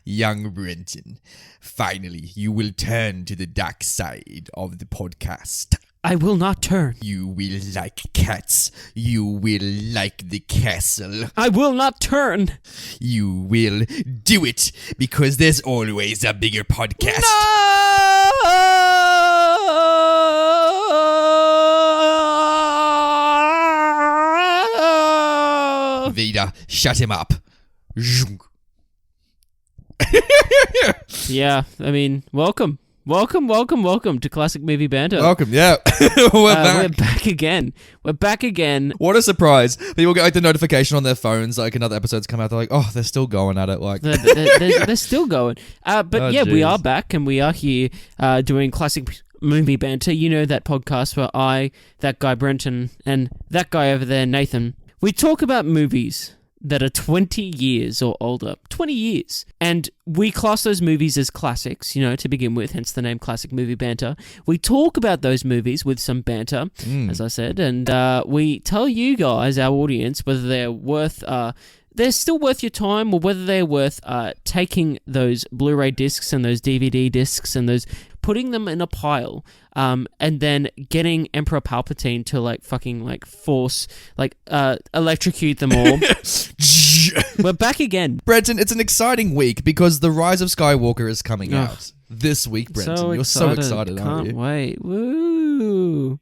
young Brenton. Finally, you will turn to the dark side of the podcast. I will not turn. You will like cats. You will like the castle. I will not turn. You will do it because there's always a bigger podcast. No! Vader, shut him up. Yeah, I mean, welcome to Classic Movie Banter. Welcome, yeah. We're back. We're back again. What a surprise. People get like the notification on their phones, like another episode's come out, they're like, oh, they're still going at it. Like They're still going. But Oh, yeah, geez. we are back and we are here doing Classic Movie Banter. You know that podcast where I, that guy Brenton, and that guy over there, Nathan, we talk about movies that are 20 years or older. 20 years. And we class those movies as classics, to begin with, hence the name Classic Movie Banter. We talk about those movies with some banter, as I said, and we tell you guys, our audience, whether they're still worth your time or whether they're worth taking those Blu-ray discs and those DVD discs and those, putting them in a pile, and then getting Emperor Palpatine to force, electrocute them all. We're back again. Brenton, it's an exciting week because the Rise of Skywalker is coming out this week, Brenton. You're so excited, aren't you? Can't wait. Woo!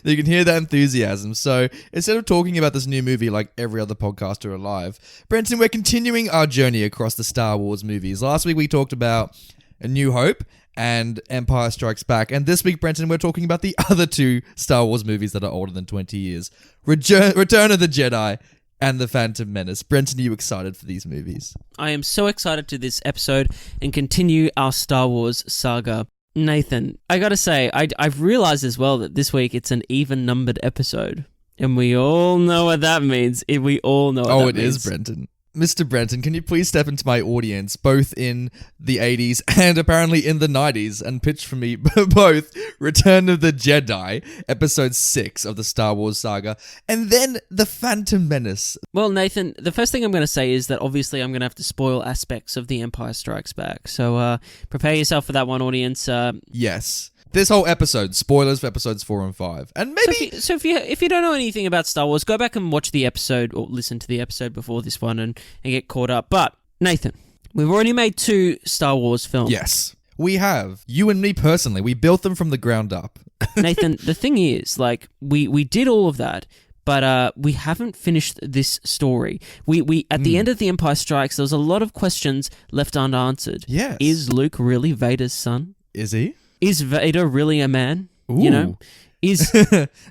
You can hear that enthusiasm. So instead of talking about this new movie like every other podcaster alive, Brenton, we're continuing our journey across the Star Wars movies. Last week we talked about A New Hope and Empire Strikes Back. And this week, Brenton, we're talking about the other two Star Wars movies that are older than 20 years. Return of the Jedi and The Phantom Menace. Brenton, are you excited for these movies? I am so excited to this episode and continue our Star Wars saga. Nathan, I gotta say, I've realized as well that this week it's an even-numbered episode. And we all know what that means. We all know what that means. Oh, it is, Brenton. Mr. Brenton, can you please step into my audience, both in the 80s and apparently in the 90s, and pitch for me both Return of the Jedi, Episode 6 of the Star Wars Saga, and then The Phantom Menace? Well, Nathan, the first thing I'm going to say is that obviously I'm going to have to spoil aspects of The Empire Strikes Back. So prepare yourself for that one, audience. Yes. This whole episode, spoilers for episodes 4 and 5. And maybe... So if you don't know anything about Star Wars, go back and watch the episode or listen to the episode before this one and get caught up. But, Nathan, we've already made 2 Star Wars films. Yes, we have. You and me personally, we built them from the ground up. Nathan, the thing is, we did all of that, but we haven't finished this story. We at the end of The Empire Strikes, there was a lot of questions left unanswered. Yes. Is Luke really Vader's son? Is he? Is Vader really a man? Ooh. Is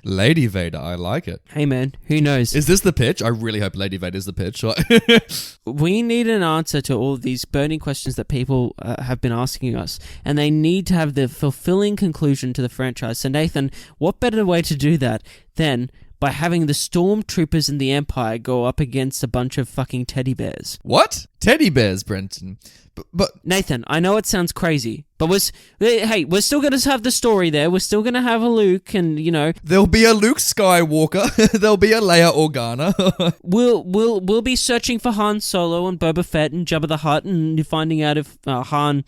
Lady Vader, I like it. Hey man, who knows? Is this the pitch? I really hope Lady Vader's the pitch. We need an answer to all of these burning questions that people have been asking us, and they need to have the fulfilling conclusion to the franchise. So Nathan, what better way to do that than by having the stormtroopers in the Empire go up against a bunch of fucking teddy bears? What? Teddy bears, Brenton. But Nathan, I know it sounds crazy, but we're still going to have the story there. We're still going to have a Luke and, there'll be a Luke Skywalker. There'll be a Leia Organa. We'll be searching for Han Solo and Boba Fett and Jabba the Hutt and finding out if Han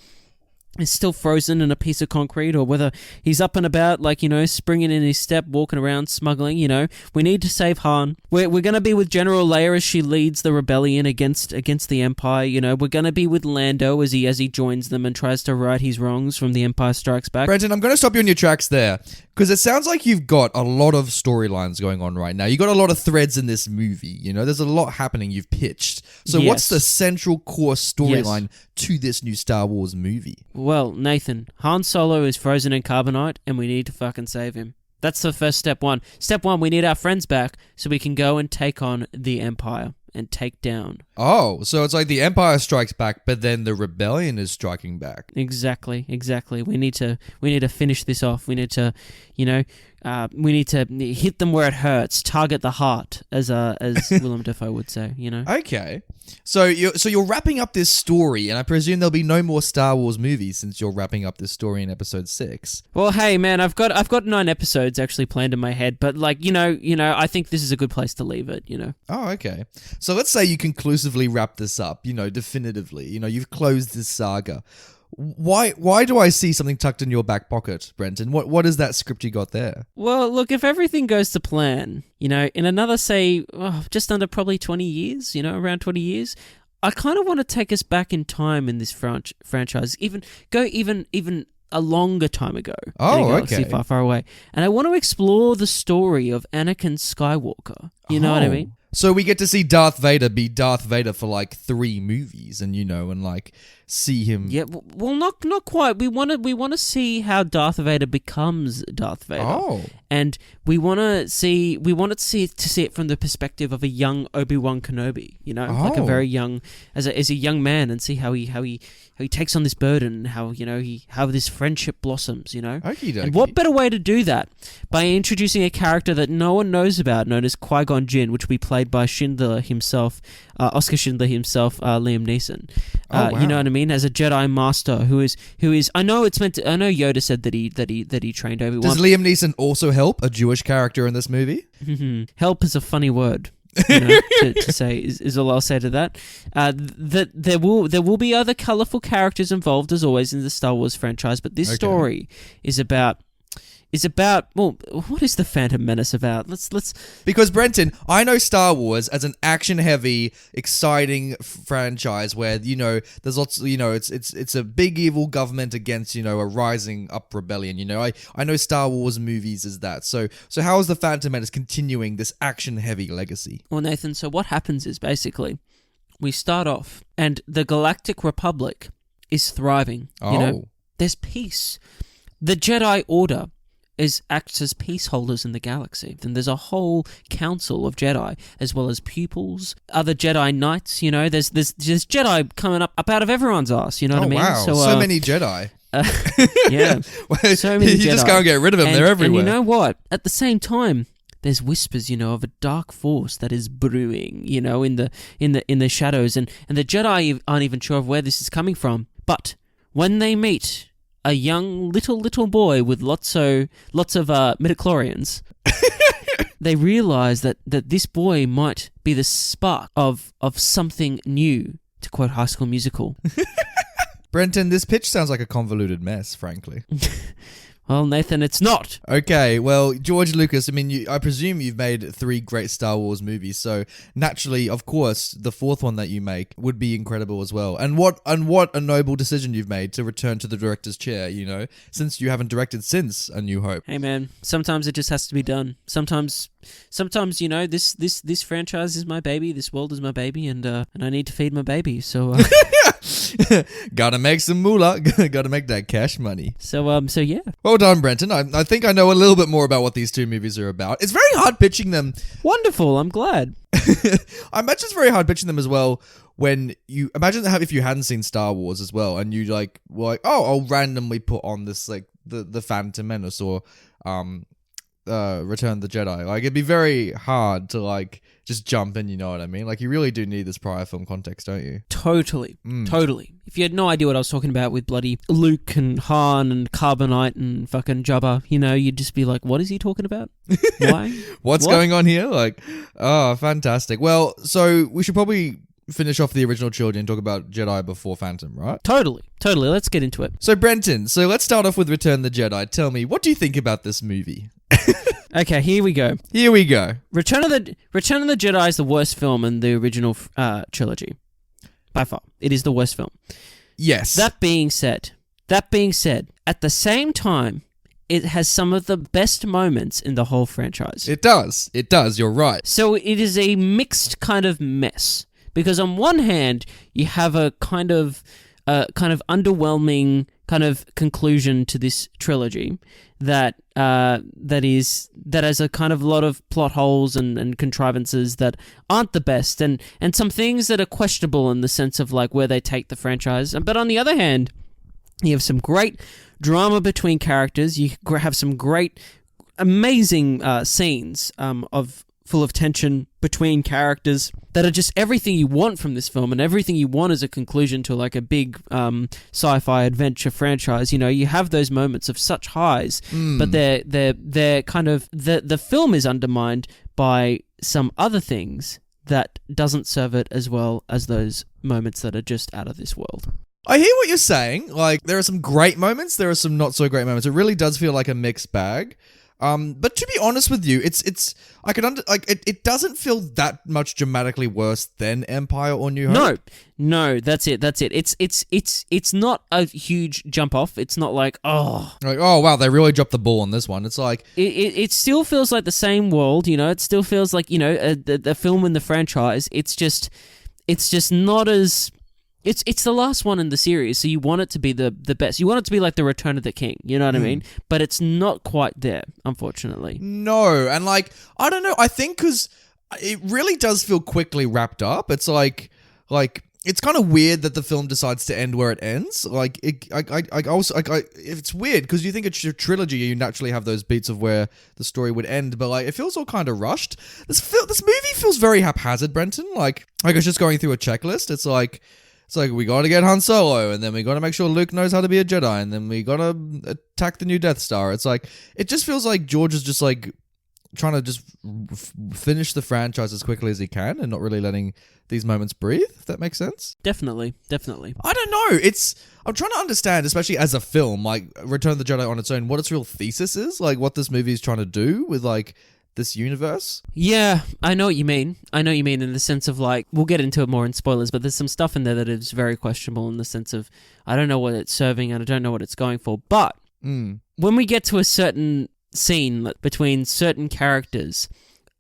is still frozen in a piece of concrete or whether he's up and about, springing in his step, walking around, smuggling, We need to save Han. We're going to be with General Leia as she leads the rebellion against the Empire, We're going to be with Lando as he joins them and tries to right his wrongs from The Empire Strikes Back. Brenton, I'm going to stop you in your tracks there because it sounds like you've got a lot of storylines going on right now. You've got a lot of threads in this movie, There's a lot happening you've pitched. So Yes. What's the central core storyline to this new Star Wars movie? Well, Nathan, Han Solo is frozen in carbonite and we need to fucking save him. That's the first step one. Step one, we need our friends back so we can go and take on the Empire and take down. Oh, so it's like the Empire strikes back, but then the rebellion is striking back. Exactly. We need to finish this off. We need to, we need to hit them where it hurts, target the heart, as Willem Dafoe would say. You know. Okay. So you're wrapping up this story, and I presume there'll be no more Star Wars movies since you're wrapping up this story in Episode 6. Well, hey man, I've got 9 episodes actually planned in my head, but like you know, I think this is a good place to leave it. You know. Oh, okay. So let's say you conclusively wrap this up. You know, definitively. You know, you've closed this saga. Why do I see something tucked in your back pocket, Brenton? What is that script you got there? Well, look, if everything goes to plan, you know, in another, say, just under probably 20 years, you know, around 20 years, I kind of want to take us back in time in this franchise, even a longer time ago. Oh, in a galaxy okay. far, far away. And I want to explore the story of Anakin Skywalker. You know what I mean? So we get to see Darth Vader be Darth Vader for like 3 movies, and like see him. Yeah, well, not quite. We want to see how Darth Vader becomes Darth Vader. Oh, and we want to see it from the perspective of a young Obi-Wan Kenobi. You know, like a very young as a young man, and see how he takes on this burden, how this friendship blossoms. You know, okie dokie. And what better way to do that by introducing a character that no one knows about, known as Qui-Gon Jinn, which will be played by Schindler himself, Oscar Schindler himself, Liam Neeson. Wow. You know what I mean? As a Jedi Master, who is I know it's meant to. I know Yoda said that he trained Obi-Wan. Does Liam Neeson also help a Jewish character in this movie? Help is a funny word. You know, to say is all I'll say to that. That there will be other colourful characters involved as always in the Star Wars franchise, but this story is about. Well, what is the Phantom Menace about? Let's Because Brenton, I know Star Wars as an action-heavy, exciting franchise where there's lots. It's a big evil government against a rising up rebellion. I know Star Wars movies as that. So how is the Phantom Menace continuing this action-heavy legacy? Well, Nathan. So what happens is basically we start off and the Galactic Republic is thriving. There's peace. The Jedi Order acts as peaceholders in the galaxy. Then there's a whole council of Jedi, as well as pupils, other Jedi Knights. There's Jedi coming up out of everyone's ass. You know what I mean? Wow, so many Jedi. Yeah, so many. You Jedi. just can't get rid of them. They're everywhere. And you know what? At the same time, there's whispers, of a dark force that is brewing, in the shadows, and the Jedi aren't even sure of where this is coming from. But when they meet a young little boy with lots of midichlorians, they realize that this boy might be the spark of something new, to quote High School Musical. Brenton, this pitch sounds like a convoluted mess, frankly. Well, Nathan, it's not. Okay, well, George Lucas, I presume you've made 3 great Star Wars movies, so naturally, of course, the 4th one that you make would be incredible as well. And what a noble decision you've made to return to the director's chair, since you haven't directed since A New Hope. Hey man, sometimes it just has to be done. Sometimes this franchise is my baby, this world is my baby, and I need to feed my baby, so Gotta make some moolah. Gotta make that cash money. So yeah. Well done, Brenton. I think I know a little bit more about what these 2 movies are about. It's very hard pitching them. Wonderful, I'm glad. I imagine it's very hard pitching them as well when you imagine if you hadn't seen Star Wars as well and you were like, oh, I'll randomly put on this the Phantom Menace or Return of the Jedi. It'd be very hard to just jump in, you know what I mean? You really do need this prior film context, don't you? Totally. If you had no idea what I was talking about with bloody Luke and Han and Carbonite and fucking Jabba, you'd just be like, what is he talking about? Why? What's going on here? Oh, fantastic. Well, so we should probably finish off the original trilogy and talk about Jedi before Phantom, right? Totally. Let's get into it. So Brenton, let's start off with Return of the Jedi. Tell me, what do you think about this movie? Okay, here we go. Return of the Jedi is the worst film in the original trilogy. By far. It is the worst film. Yes. That being said, at the same time, it has some of the best moments in the whole franchise. It does, you're right. So it is a mixed kind of mess. Because on one hand, you have a kind of underwhelming kind of conclusion to this trilogy that has a kind of lot of plot holes and contrivances that aren't the best and some things that are questionable in the sense of where they take the franchise. But on the other hand, you have some great drama between characters. You have some great amazing scenes of full of tension between characters that are just everything you want from this film and everything you want as a conclusion to like a big sci-fi adventure franchise. You know, you have those moments of such highs, but they're kind of the film is undermined by some other things that doesn't serve it as well as those moments that are just out of this world. I hear what you're saying. Like, there are some great moments, there are some not so great moments. It really does feel like a mixed bag. But to be honest with you, it doesn't feel that much dramatically worse than Empire or New Hope. No, that's it. It's not a huge jump off. It's not like oh wow, they really dropped the ball on this one. It's like it still feels like the same world. You know, it still feels like, you know, the film in the franchise. It's just not as. It's the last one in the series, so you want it to be the best. You want it to be like the Return of the King, you know what I mean? But it's not quite there, unfortunately. No, and like, I don't know, I think because it really does feel quickly wrapped up. It's like it's kind of weird that the film decides to end where it ends. Like, it's weird because you think it's a trilogy, you naturally have those beats of where the story would end, but like, it feels all kind of rushed. This movie feels very haphazard, Brenton. Like it's just going through a checklist. It's like we gotta get Han Solo, and then we gotta make sure Luke knows how to be a Jedi, and then we gotta attack the new Death Star. It's like, it just feels like George is just like trying to just finish the franchise as quickly as he can and not really letting these moments breathe, if that makes sense. Definitely. I don't know. I'm trying to understand, especially as a film, like Return of the Jedi on its own, what its real thesis is, like what this movie is trying to do with like this universe. Yeah, I know what you mean in the sense of like, we'll get into it more in spoilers, but there's some stuff in there that is very questionable in the sense of, I don't know what it's serving and I don't know what it's going for. But when we get to a certain scene between certain characters,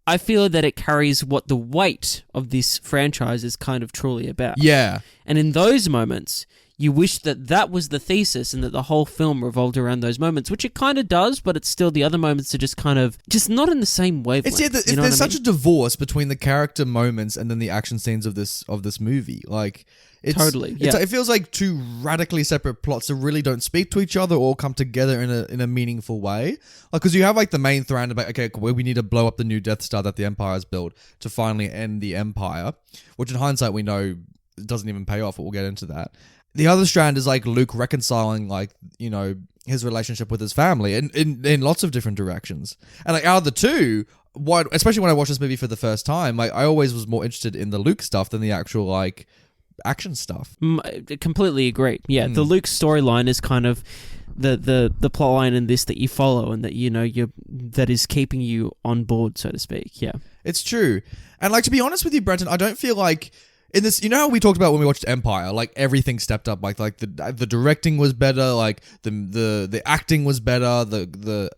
I feel that it carries what the weight of this franchise is kind of truly about. Yeah. And in those moments, you wish that was the thesis and that the whole film revolved around those moments, which it kind of does, but it's still, the other moments are just kind of, just not in the same wavelength. There's such a divorce between the character moments and then the action scenes of this movie. Like, totally, yeah. It feels like two radically separate plots that really don't speak to each other or come together in a meaningful way. Like, because you have like the main thread about, okay, cool, we need to blow up the new Death Star that the Empire has built to finally end the Empire, which in hindsight we know doesn't even pay off, but we'll get into that. The other strand is like Luke reconciling, like, you know, his relationship with his family in lots of different directions. And like, out of the two, especially when I watched this movie for the first time, like, I always was more interested in the Luke stuff than the actual like action stuff. Completely agree. Yeah, the Luke storyline is kind of the plot line in this that you follow and that, you know, that is keeping you on board, so to speak. Yeah, it's true. And like, to be honest with you, Brenton, I don't feel like in this, you know how we talked about when we watched Empire, like everything stepped up, like the directing was better, like the acting was better, the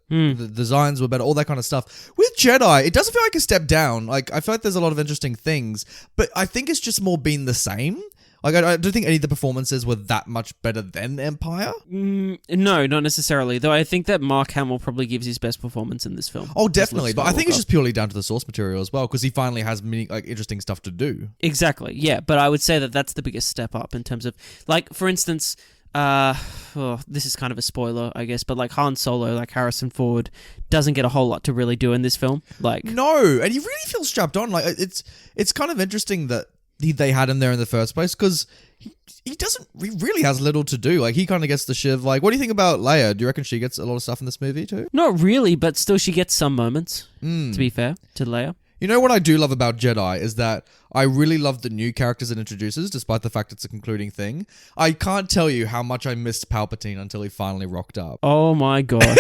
designs were better, all that kind of stuff. With Jedi, it doesn't feel like a step down. Like, I feel like there's a lot of interesting things, but I think it's just more been the same. Like, I don't think any of the performances were that much better than Empire. No, not necessarily. Though I think that Mark Hamill probably gives his best performance in this film. Oh, definitely. But I think it's just purely down to the source material as well, because he finally has many like interesting stuff to do. Exactly. Yeah, but I would say that that's the biggest step up in terms of, like, for instance, this is kind of a spoiler, I guess, but like Han Solo, like Harrison Ford, doesn't get a whole lot to really do in this film. Like, no, and he really feels strapped on. Like, it's kind of interesting that they had him there in the first place, because he really has little to do. Like, he kind of gets the shiv. Like, what do you think about Leia? Do you reckon she gets a lot of stuff in this movie too? Not really, but still she gets some moments, to be fair, to Leia. You know what I do love about Jedi is that I really love the new characters it introduces, despite the fact it's a concluding thing. I can't tell you how much I missed Palpatine until he finally rocked up. Oh my gosh.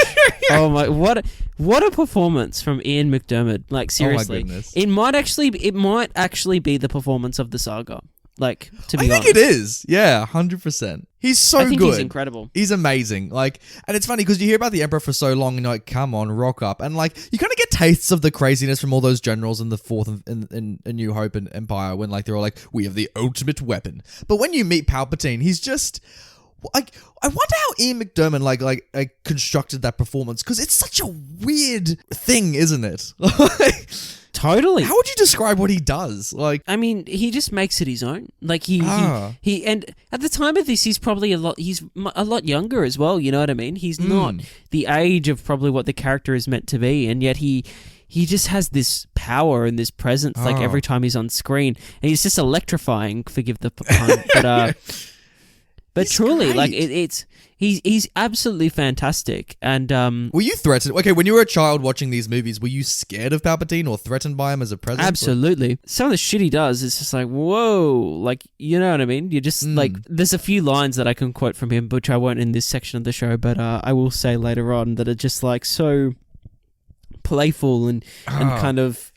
Oh my, what a performance from Ian McDiarmid. Like, seriously. Oh my goodness. It might actually be the performance of the saga. Like, to be honest. I think it is. Yeah, 100%. He's so good. I think he's incredible. He's amazing. Like, and it's funny because you hear about the Emperor for so long and you're like, come on, rock up. And like, you kind of get tastes of the craziness from all those generals in the Fourth in New Hope and Empire when like they're all like, we have the ultimate weapon. But when you meet Palpatine, he's just like, I wonder how Ian McDiarmid like constructed that performance, because it's such a weird thing, isn't it? Totally. How would you describe what he does? Like, I mean, he just makes it his own. Like he and at the time of this, he's probably a lot younger as well. You know what I mean? He's not the age of probably what the character is meant to be, and yet he just has this power and this presence. Like every time he's on screen, and he's just electrifying. Forgive the pun, but truly, great. like he's absolutely fantastic. And were you threatened? Okay, when you were a child watching these movies, were you scared of Palpatine or threatened by him as a presence? Absolutely. Some of the shit he does is just like, whoa, like, you know what I mean? You just like, there's a few lines that I can quote from him, which I won't in this section of the show, but I will say later on that are just like so playful and kind of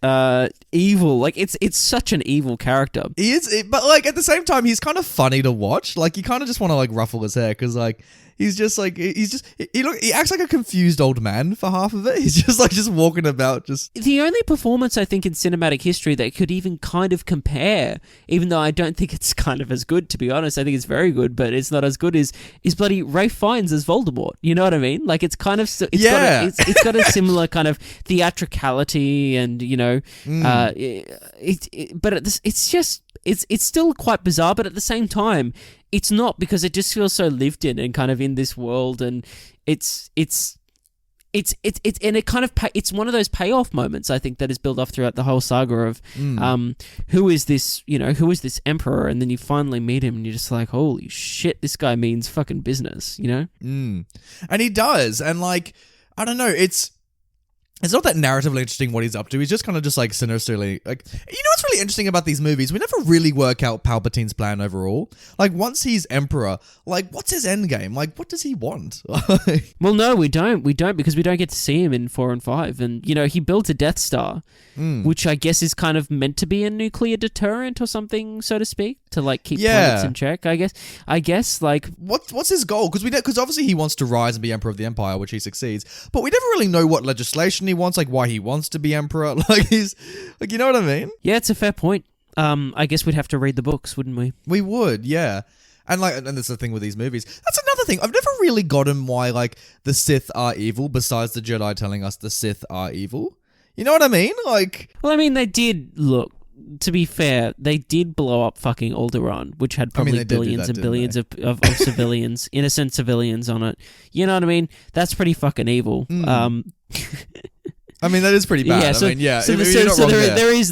evil. Like it's such an evil character. He is, but like at the same time, he's kind of funny to watch. Like you kind of just want to like ruffle his hair because like he's just like he acts like a confused old man for half of it. He's just walking about just. The only performance I think in cinematic history that could even kind of compare, even though I don't think it's kind of as good, to be honest. I think it's very good, but it's not as good is bloody Ralph Fiennes as Voldemort. You know what I mean? Like it's kind of it's got a similar kind of theatricality and you know but it's still quite bizarre, but at the same time it's not, because it just feels so lived in and kind of in this world, and it's and it kind of it's one of those payoff moments I think that is built off throughout the whole saga of who is this emperor, and then you finally meet him and you're just like, holy shit, this guy means fucking business, you know? And he does, and like I don't know, it's not that narratively interesting what he's up to. He's just kind of just like sinisterly like, you know what's really interesting about these movies? We never really work out Palpatine's plan overall. Like once he's emperor, like what's his end game? Like what does he want? Well, no, we don't because we don't get to see him in 4 and 5, and you know he built a Death Star, which I guess is kind of meant to be a nuclear deterrent or something, so to speak, to like keep planets in check. I guess like what's his goal? Because obviously he wants to rise and be emperor of the empire, which he succeeds, but we never really know what legislation he wants, like why he wants to be emperor. Like he's like, you know what I mean? Yeah, it's a fair point. I guess we'd have to read the books, wouldn't we? We would, yeah. And that's the thing with these movies. That's another thing. I've never really gotten why like the Sith are evil, besides the Jedi telling us the Sith are evil. You know what I mean? Like, well, I mean, they did look. To be fair, they did blow up fucking Alderaan, which had probably billions and billions of civilians, innocent civilians on it. You know what I mean? That's pretty fucking evil. I mean, that is pretty bad. Yeah, So there is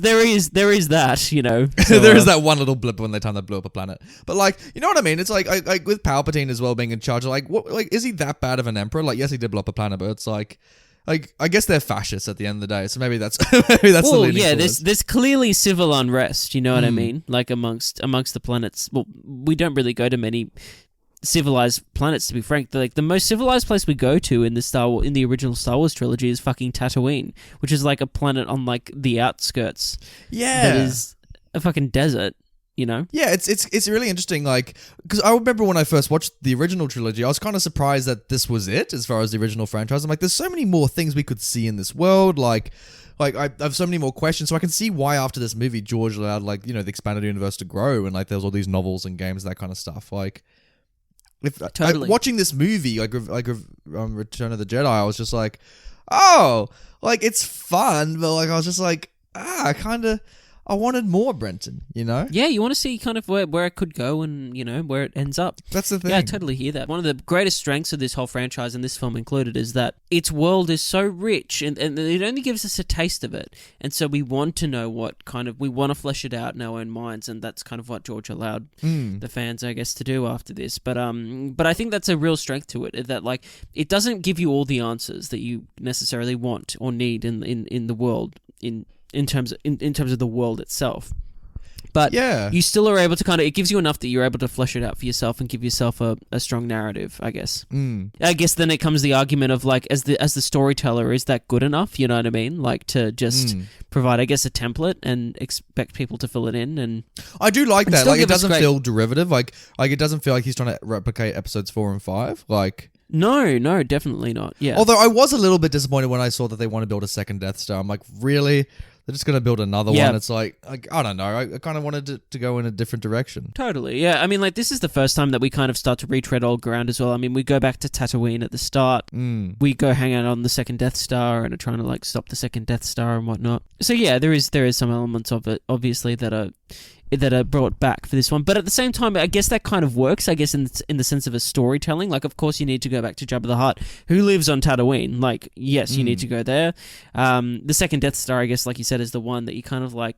that, you know. So, there is that one little blip when they time they blew up a planet. But like, you know what I mean? It's like with Palpatine as well being in charge. Like, what? Like, is he that bad of an emperor? Like, yes, he did blow up a planet, but it's like I guess they're fascists at the end of the day. So maybe that's the leaning towards. There's clearly civil unrest. You know what I mean? Like amongst the planets. Well, we don't really go to many civilized planets, to be frank. Like the most civilized place we go to in the original Star Wars trilogy is fucking Tatooine, which is like a planet on like the outskirts. Yeah, that is a fucking desert. You know? Yeah, it's really interesting. Like, because I remember when I first watched the original trilogy, I was kind of surprised that this was it as far as the original franchise. I'm like, there's so many more things we could see in this world. Like I have so many more questions. So I can see why after this movie George allowed like, you know, the expanded universe to grow, and like there was all these novels and games and that kind of stuff. Like, totally. Watching this movie, Return of the Jedi, I was just like, oh, like it's fun, but like I was just like, I wanted more, Brenton, you know? Yeah, you want to see kind of where it could go and, you know, where it ends up. That's the thing. Yeah, I totally hear that. One of the greatest strengths of this whole franchise, and this film included, is that its world is so rich and it only gives us a taste of it. And so we want to know we want to flesh it out in our own minds, and that's kind of what George allowed the fans, I guess, to do after this. But I think that's a real strength to it, that like it doesn't give you all the answers that you necessarily want or need in the world, in terms of the world itself. But you still are able to it gives you enough that you're able to flesh it out for yourself and give yourself a strong narrative, I guess. I guess then it comes the argument of like, as the storyteller, is that good enough? You know what I mean? Like to just provide, I guess, a template and expect people to fill it in. And I do like that. Like it doesn't feel derivative. Like it doesn't feel like he's trying to replicate episodes 4 and 5. Like, no, definitely not. Yeah. Although I was a little bit disappointed when I saw that they want to build a second Death Star. I'm like, really? They're just going to build another Yeah. one. It's like, I don't know. I kind of wanted to go in a different direction. Totally, yeah. I mean, like, this is the first time that we kind of start to retread old ground as well. I mean, we go back to Tatooine at the start. We go hang out on the second Death Star and are trying to, like, stop the second Death Star and whatnot. So, yeah, there is some elements of it, obviously, that are brought back for this one. But at the same time, I guess that kind of works, I guess, in the sense of a storytelling. Like, of course, you need to go back to Jabba the Hutt, who lives on Tatooine. Like, yes, you need to go there. The second Death Star, I guess, like you said, is the one that you kind of like,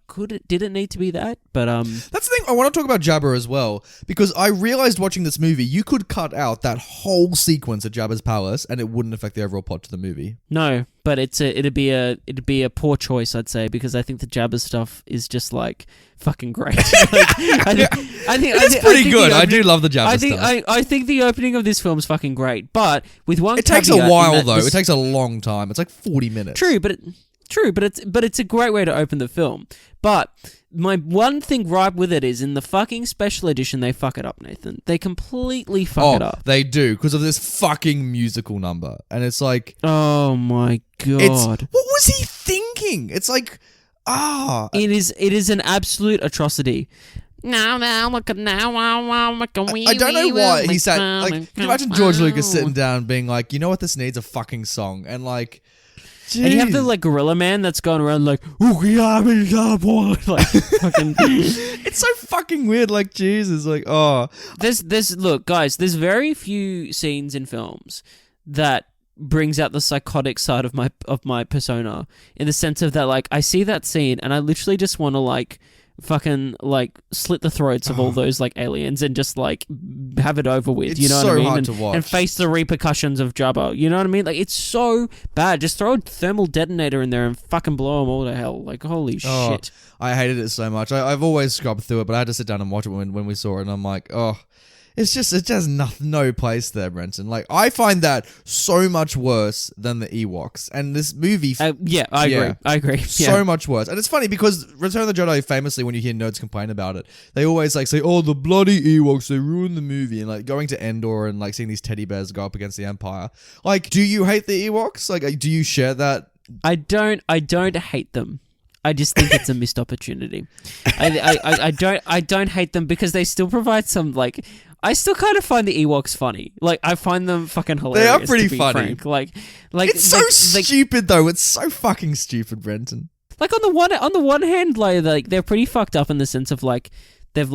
did it need to be that? But that's the thing. I want to talk about Jabba as well, because I realized watching this movie, you could cut out that whole sequence at Jabba's palace and it wouldn't affect the overall plot to the movie. No, but it'd be a poor choice, I'd say, because I think the Jabba stuff is just like fucking great. I think it's pretty good. I do love the Jabba stuff. I think the opening of this film is fucking great, but with one it takes a caveat while in that though. It takes a long time. It's like 40 minutes. True, but it's a great way to open the film. But my one thing gripe with it is in the fucking special edition they fuck it up, Nathan. They completely fuck it up. They do, because of this fucking musical number. And it's like, oh my god. What was he thinking? It's like, It is an absolute atrocity. Now, look at now, I don't know why he sat, like, can you imagine George Lucas sitting down being like, you know what, this needs a fucking song, and like, jeez. And you have the like gorilla man that's going around like, like fucking. It's so fucking weird, like, Jesus, like, Look, guys, there's very few scenes in films that brings out the psychotic side of my persona, in the sense of that, like, I see that scene and I literally just want to like fucking like slit the throats of all those like aliens and just like have it over with. It's you know so what I mean? hard to watch. And face the repercussions of Jabba. You know what I mean? Like, it's so bad. Just throw a thermal detonator in there and fucking blow them all to hell. Like, holy shit. I hated it so much. I've always scrubbed through it, but I had to sit down and watch it when we saw it, and I'm like, it just no place there, Brenton. Like, I find that so much worse than the Ewoks. And this movie... I agree. So much worse. And it's funny because Return of the Jedi, famously, when you hear nerds complain about it, they always like say, the bloody Ewoks, they ruined the movie. And like going to Endor and like seeing these teddy bears go up against the Empire. Like, do you hate the Ewoks? Like, do you share that? I don't hate them. I just think it's a missed opportunity. I don't hate them because they still provide some like... I still kind of find the Ewoks funny. Like, I find them fucking hilarious. They are pretty to be funny. Frank. Like it's so stupid though. It's so fucking stupid, Brenton. Like on the one hand, like they're pretty fucked up in the sense of like they've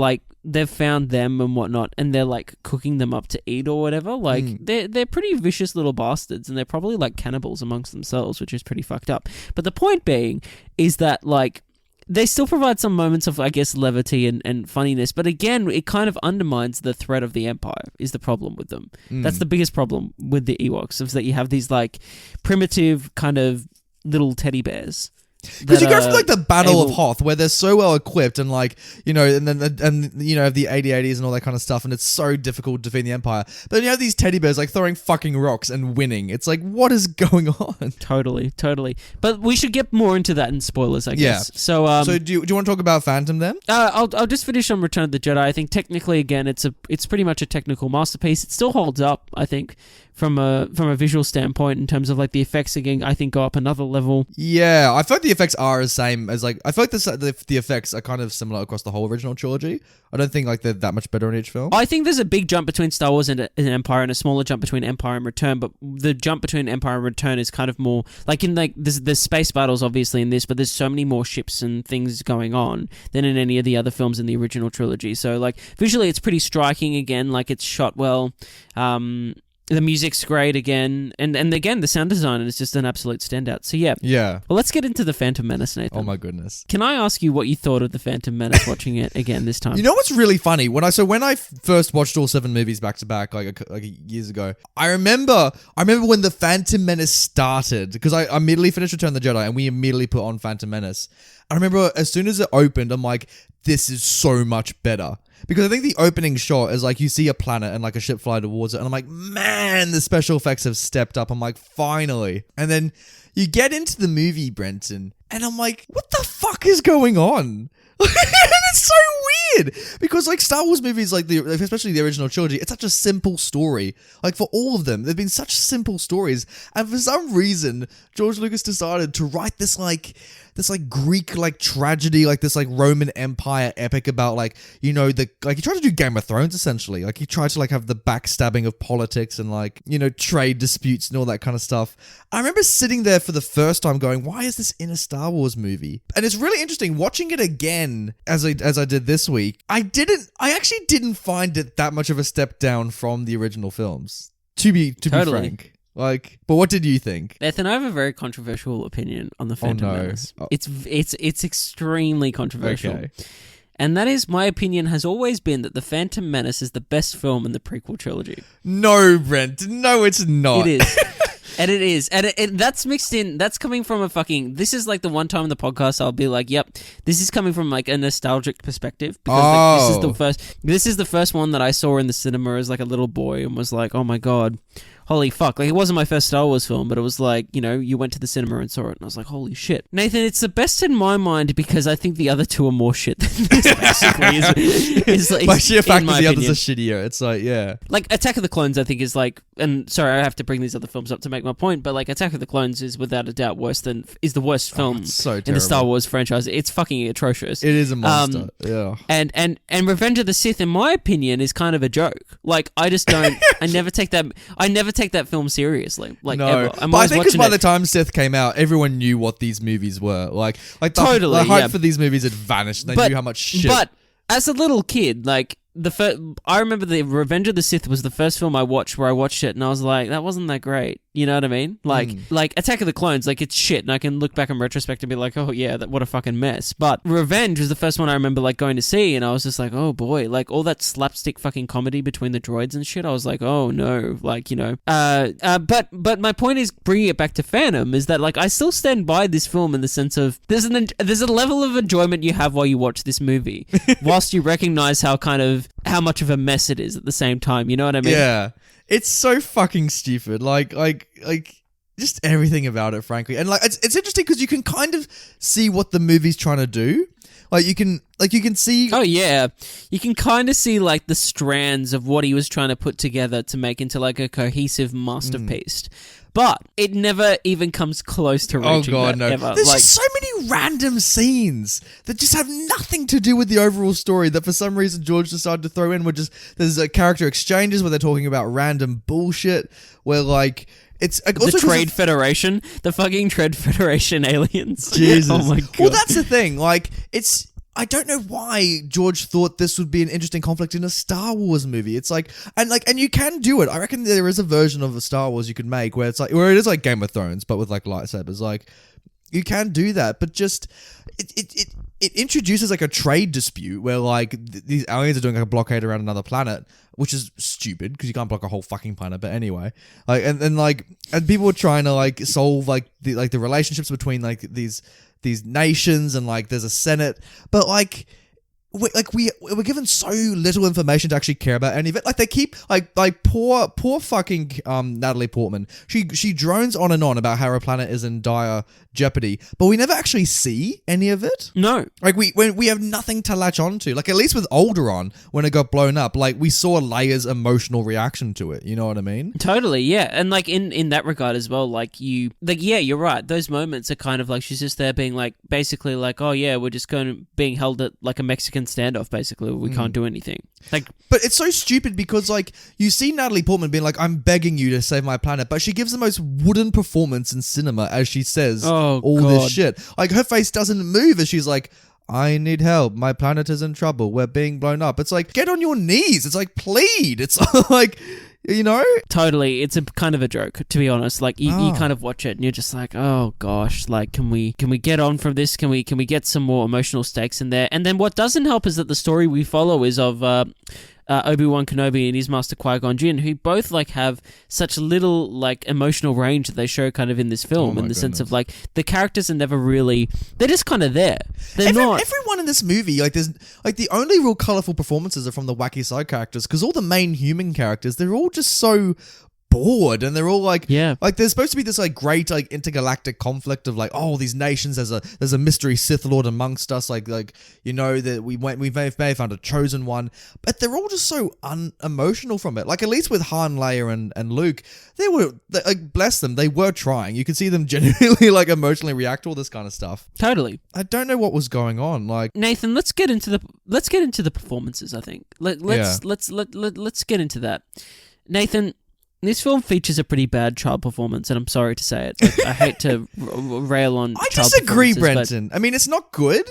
found them and whatnot, and they're like cooking them up to eat or whatever. Like they're pretty vicious little bastards, and they're probably like cannibals amongst themselves, which is pretty fucked up. But the point being is that like, they still provide some moments of, I guess, levity and funniness. But again, it kind of undermines the threat of the Empire, is the problem with them. That's the biggest problem with the Ewoks, is that you have these, like, primitive kind of little teddy bears. Because you go from like the Battle of Hoth, where they're so well equipped, and like, you know, and you know, have the 8080s and all that kind of stuff, and it's so difficult to defeat the Empire. But then you have these teddy bears like throwing fucking rocks and winning. It's like, what is going on? Totally. But we should get more into that in spoilers, I guess. Yeah. So do you want to talk about Phantom then? I'll just finish on Return of the Jedi. I think technically, again, it's pretty much a technical masterpiece. It still holds up, I think, from a visual standpoint, in terms of like the effects. Again, I think go up another level. Yeah, I feel like the effects are the same as like, I feel like the effects are kind of similar across the whole original trilogy. I don't think like they're that much better in each film. I think there's a big jump between Star Wars and Empire, and a smaller jump between Empire and Return. But the jump between Empire and Return is kind of more like, in like there's space battles obviously in this, but there's so many more ships and things going on than in any of the other films in the original trilogy. So like visually, it's pretty striking. Again, like it's shot well. The music's great again, and again, the sound design is just an absolute standout. So yeah. Well, let's get into The Phantom Menace, Nathan. Oh my goodness. Can I ask you what you thought of The Phantom Menace watching it again this time? You know what's really funny? When I first watched all 7 movies back to back, like years ago, I remember when The Phantom Menace started, because I immediately finished Return of the Jedi, and we immediately put on Phantom Menace. I remember as soon as it opened, I'm like, this is so much better. Because I think the opening shot is like, you see a planet and like a ship fly towards it, and I'm like, man, the special effects have stepped up. I'm like, finally. And then you get into the movie, Brenton, and I'm like, what the fuck is going on? And it's so weird because like Star Wars movies, like especially the original trilogy, it's such a simple story. Like for all of them, they've been such simple stories, and for some reason, George Lucas decided to write this Greek like tragedy, like this like Roman Empire epic about like, you know, he tried to do Game of Thrones essentially. Like he tried to like have the backstabbing of politics and like, you know, trade disputes and all that kind of stuff. I remember sitting there for the first time going, why is this in a Star Wars movie? And it's really interesting watching it again as I did this week. I actually didn't find it that much of a step down from the original films. To be frank. Like, but what did you think? Nathan, I have a very controversial opinion on the Phantom Menace. Oh. It's extremely controversial. Okay. And that is, my opinion has always been that the Phantom Menace is the best film in the prequel trilogy. No, Brent. No, it's not. It is. And it is. And that's mixed in. That's coming from this is like the one time in the podcast I'll be like, yep, this is coming from like a nostalgic perspective. Because like, this is the first one that I saw in the cinema as like a little boy and was like, oh my God. Holy fuck. Like, it wasn't my first Star Wars film, but it was like, you know, you went to the cinema and saw it, and I was like, holy shit. Nathan, it's the best in my mind because I think the other two are more shit than this, basically. By sheer fact that the others are shittier. It's like, yeah. Like, Attack of the Clones, I think, is like, and sorry, I have to bring these other films up to make my point, but like, Attack of the Clones is without a doubt the worst film in the Star Wars franchise. It's fucking atrocious. It is a monster. Yeah. And Revenge of the Sith, in my opinion, is kind of a joke. Like, I just don't, I never take that film seriously, like no. Ever. But I think because by the time Sith came out, everyone knew what these movies were. Like the hype for these movies had vanished. They knew how much shit. But as a little kid, like I remember the Revenge of the Sith was the first film I watched where I watched it and I was like, that wasn't that great. You know what I mean? Like Attack of the Clones, like it's shit, and I can look back in retrospect and be like, oh yeah, what a fucking mess. But Revenge was the first one I remember like going to see, and I was just like, oh boy, like all that slapstick fucking comedy between the droids and shit. I was like, oh no, like, you know. But my point is, bringing it back to Phantom, is that like I still stand by this film in the sense of there's a level of enjoyment you have while you watch this movie, whilst you recognize how much of a mess it is at the same time. You know what I mean? Yeah. It's so fucking stupid. Like just everything about it, frankly. And like it's interesting because you can kind of see what the movie's trying to do. Like you can see. Oh yeah, you can kind of see like the strands of what he was trying to put together to make into like a cohesive masterpiece. But it never even comes close to reaching that ever. There's just so many random scenes that just have nothing to do with the overall story that for some reason George decided to throw in. There's character exchanges where they're talking about random bullshit where like it's the Trade Federation, the fucking Trade Federation aliens. Jesus. Oh my God. Well, that's the thing. Like I don't know why George thought this would be an interesting conflict in a Star Wars movie. It's like, and you can do it. I reckon there is a version of a Star Wars you could make where it is like Game of Thrones, but with like lightsabers. Like, you can do that, but just it introduces like a trade dispute where like these aliens are doing like a blockade around another planet, which is stupid because you can't block a whole fucking planet. But anyway, like and people are trying to like solve like the relationships between like these nations, and like there's a Senate, but like we're given so little information to actually care about any of it. Like they keep like poor fucking Natalie Portman. She drones on and on about how her planet is in dire jeopardy, but we never actually see any of it. No, like we have nothing to latch onto. Like at least with Alderaan, when it got blown up, like we saw Leia's emotional reaction to it. You know what I mean? Totally, yeah. And like in that regard as well, yeah, you're right. Those moments are kind of like she's just there being like basically like, oh yeah, we're just being held at like a Mexican standoff. Basically, we can't do anything. Like, but it's so stupid because like you see Natalie Portman being like, I'm begging you to save my planet, but she gives the most wooden performance in cinema as she says this shit. Like her face doesn't move as she's like, I need help. My planet is in trouble. We're being blown up. It's like, get on your knees. It's like, plead. It's like, you know? Totally. It's a kind of a joke, to be honest. Like you kind of watch it and you're just like, oh gosh, like can we get on from this? Can we get some more emotional stakes in there? And then what doesn't help is that the story we follow is of Obi-Wan Kenobi and his master Qui-Gon Jinn, who both like have such little like emotional range that they show kind of in this film, in the sense of like the characters are never really, they're just kind of there. Everyone in this movie, like there's like the only real colourful performances are from the wacky side characters, because all the main human characters, they're all just so bored, and they're all like, Yeah. like there's supposed to be this like great like intergalactic conflict of like, oh, these nations, there's a mystery Sith Lord amongst us, like you know that we may have found a chosen one, but they're all just so unemotional from it. Like at least with Han, Leia, and Luke, they like, bless them, they were trying. You could see them genuinely like emotionally react to all this kind of stuff. Totally. I don't know what was going on. Like Nathan, let's get into the performances. I think let's get into that. Nathan, this film features a pretty bad child performance, and I'm sorry to say it. Like, I hate to rail on. I child disagree, performances, Brenton. I mean, it's not good,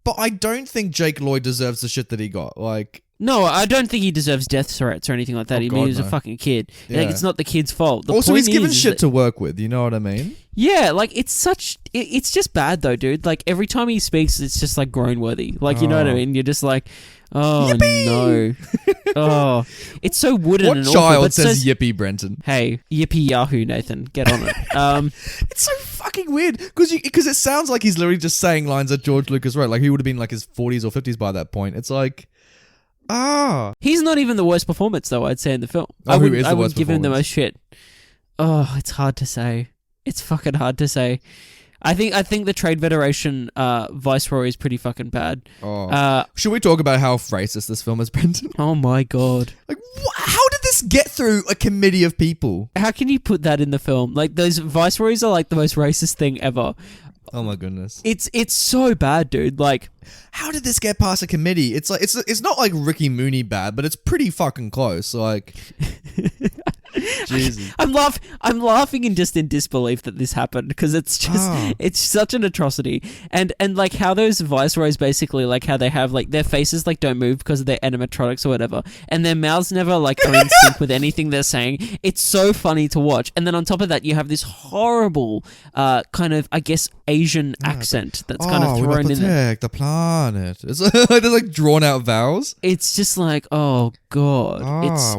but I don't think Jake Lloyd deserves the shit that he got. Like, no, I don't think he deserves death threats or anything like that. Oh, I God, mean, he was no. a fucking kid. Yeah. Like, it's not the kid's fault. The also, point he's given is shit that- to work with. You know what I mean? Yeah, like it's just bad though, dude. Like every time he speaks, it's just like groan worthy. Like you know what I mean? You're just like, oh Yippee! no, oh, it's so wooden What and awful. child But says yippee, Brenton? Hey, yippee yahoo, Nathan, get on it. It's so fucking weird because it sounds like he's literally just saying lines that George Lucas wrote. Like he would have been like his 40s or 50s by that point. It's like, He's not even the worst performance though. I'd say in the film. Oh, who is the I would worst give him the performance? most shit. Oh, it's hard to say. It's fucking hard to say. I think the Trade Federation Viceroy is pretty fucking bad. Should we talk about how racist this film is, Brenton? Oh my god. Like, how did this get through a committee of people? How can you put that in the film? Like those viceroys are like the most racist thing ever. Oh my goodness. It's so bad, dude. Like, How did this get past a committee? It's like it's not like Ricky Mooney bad, but it's pretty fucking close. Like, Jesus. I'm laughing in disbelief that this happened because it's just it's such an atrocity. And like how those viceroys basically like how they have like their faces like don't move because of their animatronics or whatever, and their mouths never like are in sync with anything they're saying. It's so funny to watch. And then on top of that, you have this horrible kind of I guess Asian accent that's kind of thrown in there. Protect the planet. It's there's like drawn out vowels. It's just like, oh god,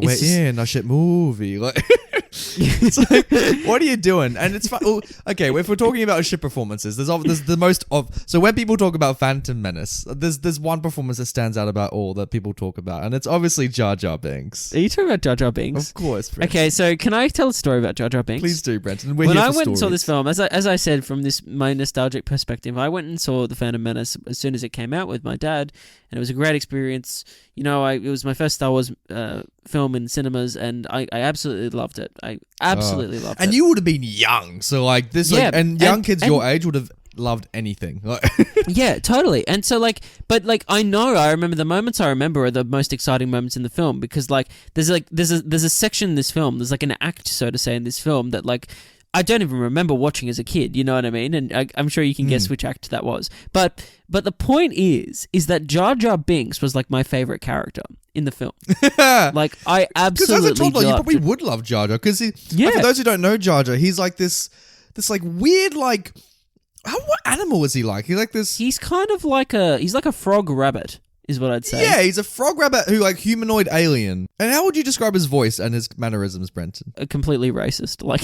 We're just, in a shit movie. Like, it's like, what are you doing? And it's fun. Oh, okay, if we're talking about shit performances, there's the most of. So when people talk about Phantom Menace, there's one performance that stands out about all that people talk about, and it's obviously Jar Jar Binks. Are you talking about Jar Jar Binks? Of course. Brenton. Okay, so can I tell a story about Jar Jar Binks? Please do, Brenton. When I went and saw this film, as I said, from my nostalgic perspective, I went and saw The Phantom Menace as soon as it came out with my dad, and it was a great experience. You know, it was my first Star Wars film in cinemas, and I absolutely loved it. I absolutely loved it. And you would have been young, so like this, Yeah, like, and young kids and- your age would have loved anything. Like, Yeah, totally. And so like, but like, I remember the moments I remember are the most exciting moments in the film because like, there's a section in this film, there's like an act, so to say, in this film that like, I don't even remember watching as a kid, you know what I mean? And I'm sure you can guess which act that was. But the point is that Jar Jar Binks was like my favorite character in the film. Like I absolutely because as a toddler, you loved probably it. would love Jar Jar because Yeah. for those who don't know Jar Jar, he's like this like weird like. What animal is he like? He's like this. He's kind of like he's like a frog rabbit, is what I'd say. Yeah, he's a frog rabbit who like humanoid alien. And how would you describe his voice and his mannerisms, Brenton? Completely racist, like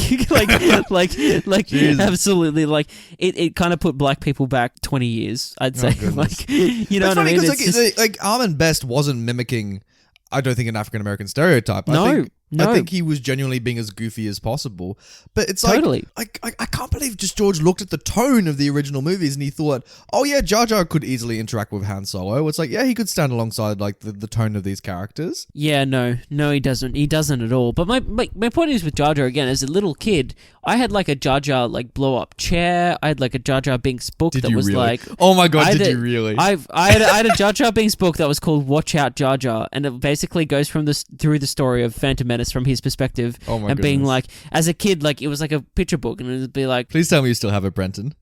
Jesus. absolutely, like it kind of put black people back 20 years, I'd say. goodness. Like, you know It's what I funny mean? because like Armin Best wasn't mimicking, I don't think, an African American stereotype. I think he was genuinely being as goofy as possible. But it's Totally. like I can't believe just George looked at the tone of the original movies and he thought, oh yeah, Jar Jar could easily interact with Han Solo. It's like, yeah, he could stand alongside like the tone of these characters. Yeah, no, he doesn't. He doesn't at all. But my point is with Jar Jar again. As a little kid, I had like a Jar Jar like blow up chair. I had like a Jar Jar Binks book Did that you was really? like. Oh my god, I had did a- you really? I had a Jar Jar Binks book that was called Watch Out Jar Jar, and it basically goes through the story of Phantom Menace from his perspective, Oh my and being goodness. like, as a kid, like it was like a picture book, and it would be like, Please tell me you still have it, Brenton.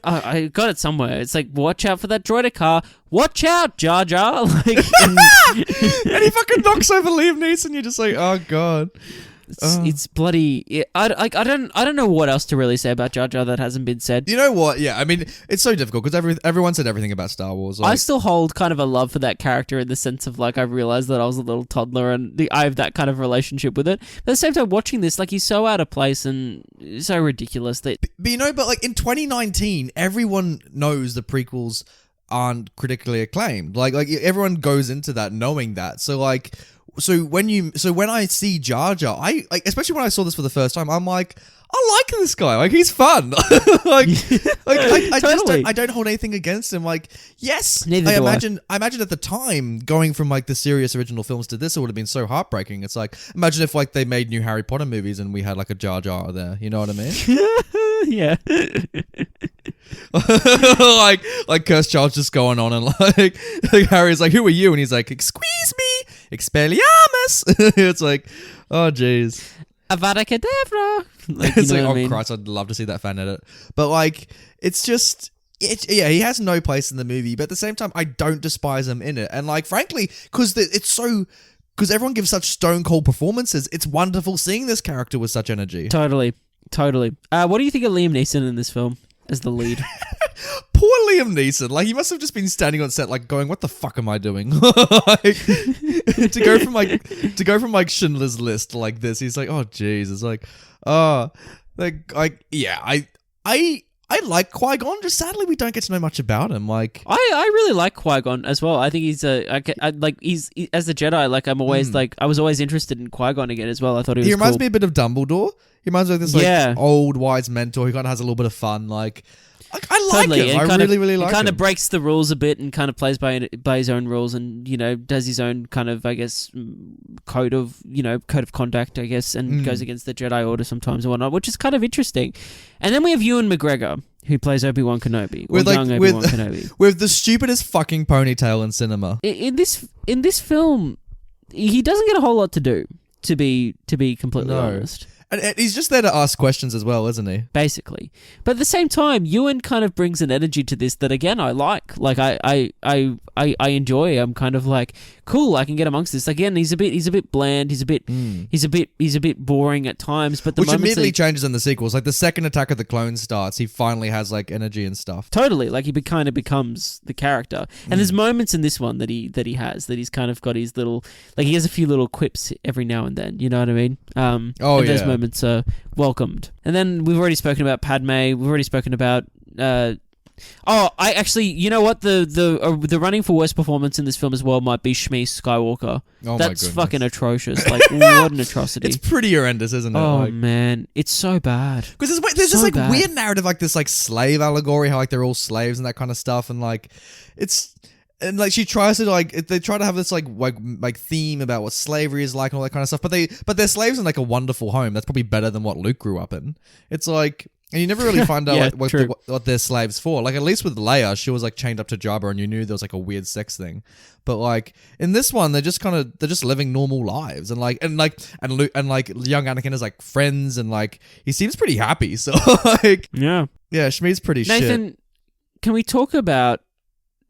I got it somewhere. It's like, watch out for that droider car. Watch out, Jar Jar. Like, And he fucking knocks over Liam Neeson. You're just like, oh god. it's bloody. I don't know what else to really say about Jar Jar that hasn't been said. You know what? Yeah, I mean, it's so difficult because everyone said everything about Star Wars. I Like, still hold kind of a love for that character in the sense of like I realized that I was a little toddler and I have that kind of relationship with it. But at the same time, watching this, like he's so out of place and so ridiculous that but you know, but like in 2019, everyone knows the prequels aren't critically acclaimed. Like everyone goes into that knowing that. So like, So when I see Jar Jar, I like, especially when I saw this for the first time, I'm like, I like this guy. Like, he's fun. Totally. I don't hold anything against him. Like, yes, Neither do I. I imagine at the time going from like the serious original films to this, it would have been so heartbreaking. It's like, imagine if like they made new Harry Potter movies and we had like a Jar Jar there. You know what I mean? Yeah. like cursed child's just going on and like Harry's like, who are you? And he's like, squeeze me, Expelliarmus. It's like, oh jeez. Avada Kedavra. Like, It's you like, know what I oh mean? Christ, I'd love to see that fan edit. But like, it's just, yeah, he has no place in the movie. But at the same time, I don't despise him in it. And like, frankly, because everyone gives such stone cold performances, it's wonderful seeing this character with such energy. Totally. What do you think of Liam Neeson in this film as the lead? Poor Liam Neeson. Like, he must have just been standing on set, like, going, "What the fuck am I doing?" Like, to go from Schindler's List to like this, he's like, "Oh, jeez." It's like, yeah. I like Qui-Gon. Just sadly, we don't get to know much about him. Like, I really like Qui-Gon as well. I think he's as a Jedi. Like, I'm always like, I was always interested in Qui-Gon again as well. I thought he reminds cool. me a bit of Dumbledore. He reminds me of this like old wise mentor who kind of has a little bit of fun. Like I like him. I really like him. He kind of breaks the rules a bit and kind of plays by his own rules and, you know, does his own kind of, I guess, code of conduct, I guess, and goes against the Jedi Order sometimes and whatnot, which is kind of interesting. And then we have Ewan McGregor, who plays Obi-Wan Kenobi, young Obi-Wan Kenobi. With the stupidest fucking ponytail in cinema. In this film, he doesn't get a whole lot to do, to be completely honest. And he's just there to ask questions as well, isn't he? Basically. But at the same time, Ewan kind of brings an energy to this that, again, I like. Like, I enjoy. I'm kind of like, cool, I can get amongst this. Again, he's a bit bland. He's a bit boring at times. But which immediately changes in the sequels. Like, the second Attack of the Clones starts, he finally has, like, energy and stuff. Totally. Like, he kind of becomes the character. And there's moments in this one that he's kind of got his little, like, he has a few little quips every now and then. You know what I mean? Those moments are welcomed. And then we've already spoken about Padme. We've already spoken about you know what? The running for worst performance in this film as well might be Shmi Skywalker. That's fucking atrocious. Like, what an atrocity. It's pretty horrendous, isn't it? Oh, man. It's so bad. Because there's this like weird narrative, like this like slave allegory, how like they're all slaves and that kind of stuff, and like it's. And like she tries to they try to have this like theme about what slavery is like and all that kind of stuff, but they're slaves in like a wonderful home that's probably better than what Luke grew up in. It's like, and you never really find out what they're slaves for. Like, at least with Leia, she was like chained up to Jabba, and you knew there was like a weird sex thing. But like in this one, they're just living normal lives, and Luke and young Anakin is like friends, and like he seems pretty happy. So like yeah, Shmi's pretty shit. Nathan, can we talk about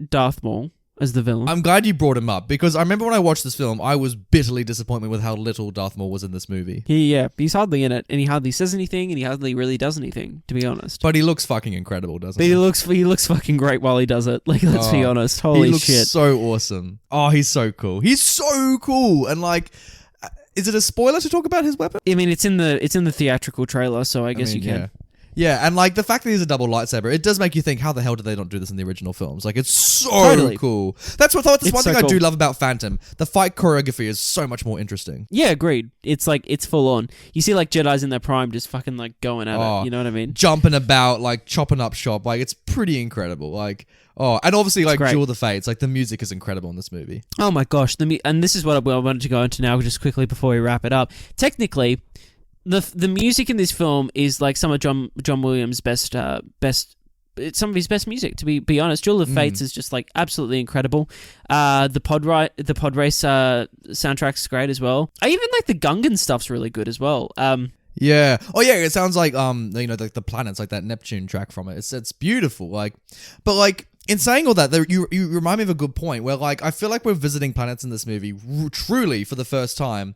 Darth Maul as the villain? I'm glad you brought him up, because I remember when I watched this film, I was bitterly disappointed with how little Darth Maul was in this movie. He's hardly in it, and he hardly says anything, and he hardly really does anything, to be honest. But he looks fucking incredible, doesn't he? He looks fucking great while he does it. Like, let's be honest. Holy shit. He looks so awesome. Oh, he's so cool. He's so cool. And like, is it a spoiler to talk about his weapon? I mean, it's in the theatrical trailer, so I guess you can. Yeah, and like the fact that he's a double lightsaber, it does make you think, how the hell did they not do this in the original films? Like, it's so cool. That's one thing I do love about Phantom. The fight choreography is so much more interesting. Yeah, agreed. It's like, it's full on. You see like Jedis in their prime just fucking like going at it. You know what I mean? Jumping about, like chopping up shop. Like, it's pretty incredible. Like, and obviously like Duel of the Fates. Like, the music is incredible in this movie. Oh my gosh. And this is what I wanted to go into now just quickly before we wrap it up. Technically, the music in this film is like some of John Williams' best some of his best music, to be honest. Duel of Fates is just like absolutely incredible. The pod race soundtrack's great as well. I even like the Gungan stuff's really good as well. Yeah. Oh yeah, it sounds like like the planets, like that Neptune track from it. It's beautiful. Like, but like, in saying all that, you remind me of a good point where like I feel like we're visiting planets in this movie truly for the first time.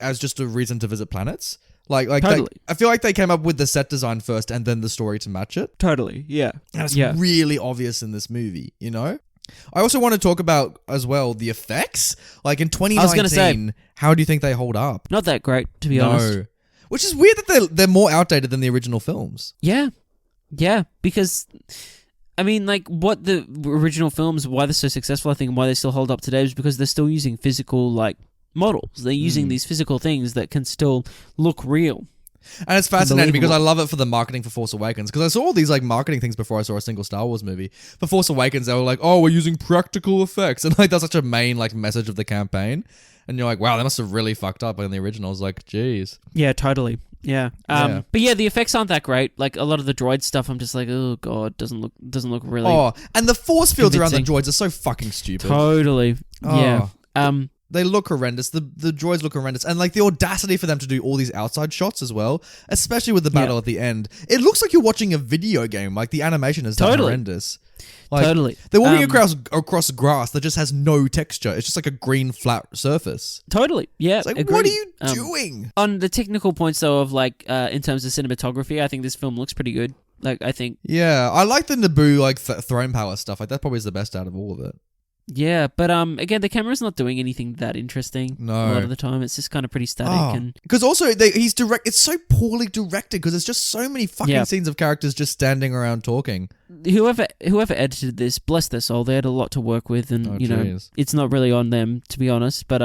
As just a reason to visit planets. Like totally. I feel like they came up with the set design first and then the story to match it. Totally, yeah. And it's really obvious in this movie, you know? I also want to talk about, as well, the effects. Like, in 2019, I was gonna say, how do you think they hold up? Not that great, to be honest. Which is weird that they're more outdated than the original films. Yeah, because... I mean, like, what the original films, why they're so successful, I think, and why they still hold up today is because they're still using physical, like, models. They're using these physical things that can still look real. And it's fascinating because I love it for the marketing for Force Awakens. Because I saw all these like marketing things before I saw a single Star Wars movie. For Force Awakens, they were like, "Oh, we're using practical effects," and like that's such a main like message of the campaign. And you're like, "Wow, they must have really fucked up in the originals." Like, geez. Yeah, totally. Yeah. But yeah, the effects aren't that great. Like a lot of the droid stuff, I'm just like, oh god, doesn't look really. Oh, and the force fields around the convincing. droids are so fucking stupid. Totally. Oh. Yeah. They look horrendous. The droids look horrendous. And like the audacity for them to do all these outside shots as well, especially with the battle at the end. It looks like you're watching a video game. Like the animation is that horrendous. Like, totally. They're walking across grass that just has no texture. It's just like a green flat surface. Totally. Yeah. It's like, agreed. what are you doing? On the technical points though of like in terms of cinematography, I think this film looks pretty good. Like I think. Yeah, I like the Naboo like throne palace stuff. Like that probably is the best out of all of it. Yeah, but again, the camera's not doing anything that interesting. No. A lot of the time, it's just kind of pretty static and because also he's direct. It's so poorly directed because there's just so many fucking scenes of characters just standing around talking. Whoever edited this, bless their soul, they had a lot to work with, and know it's not really on them to be honest. But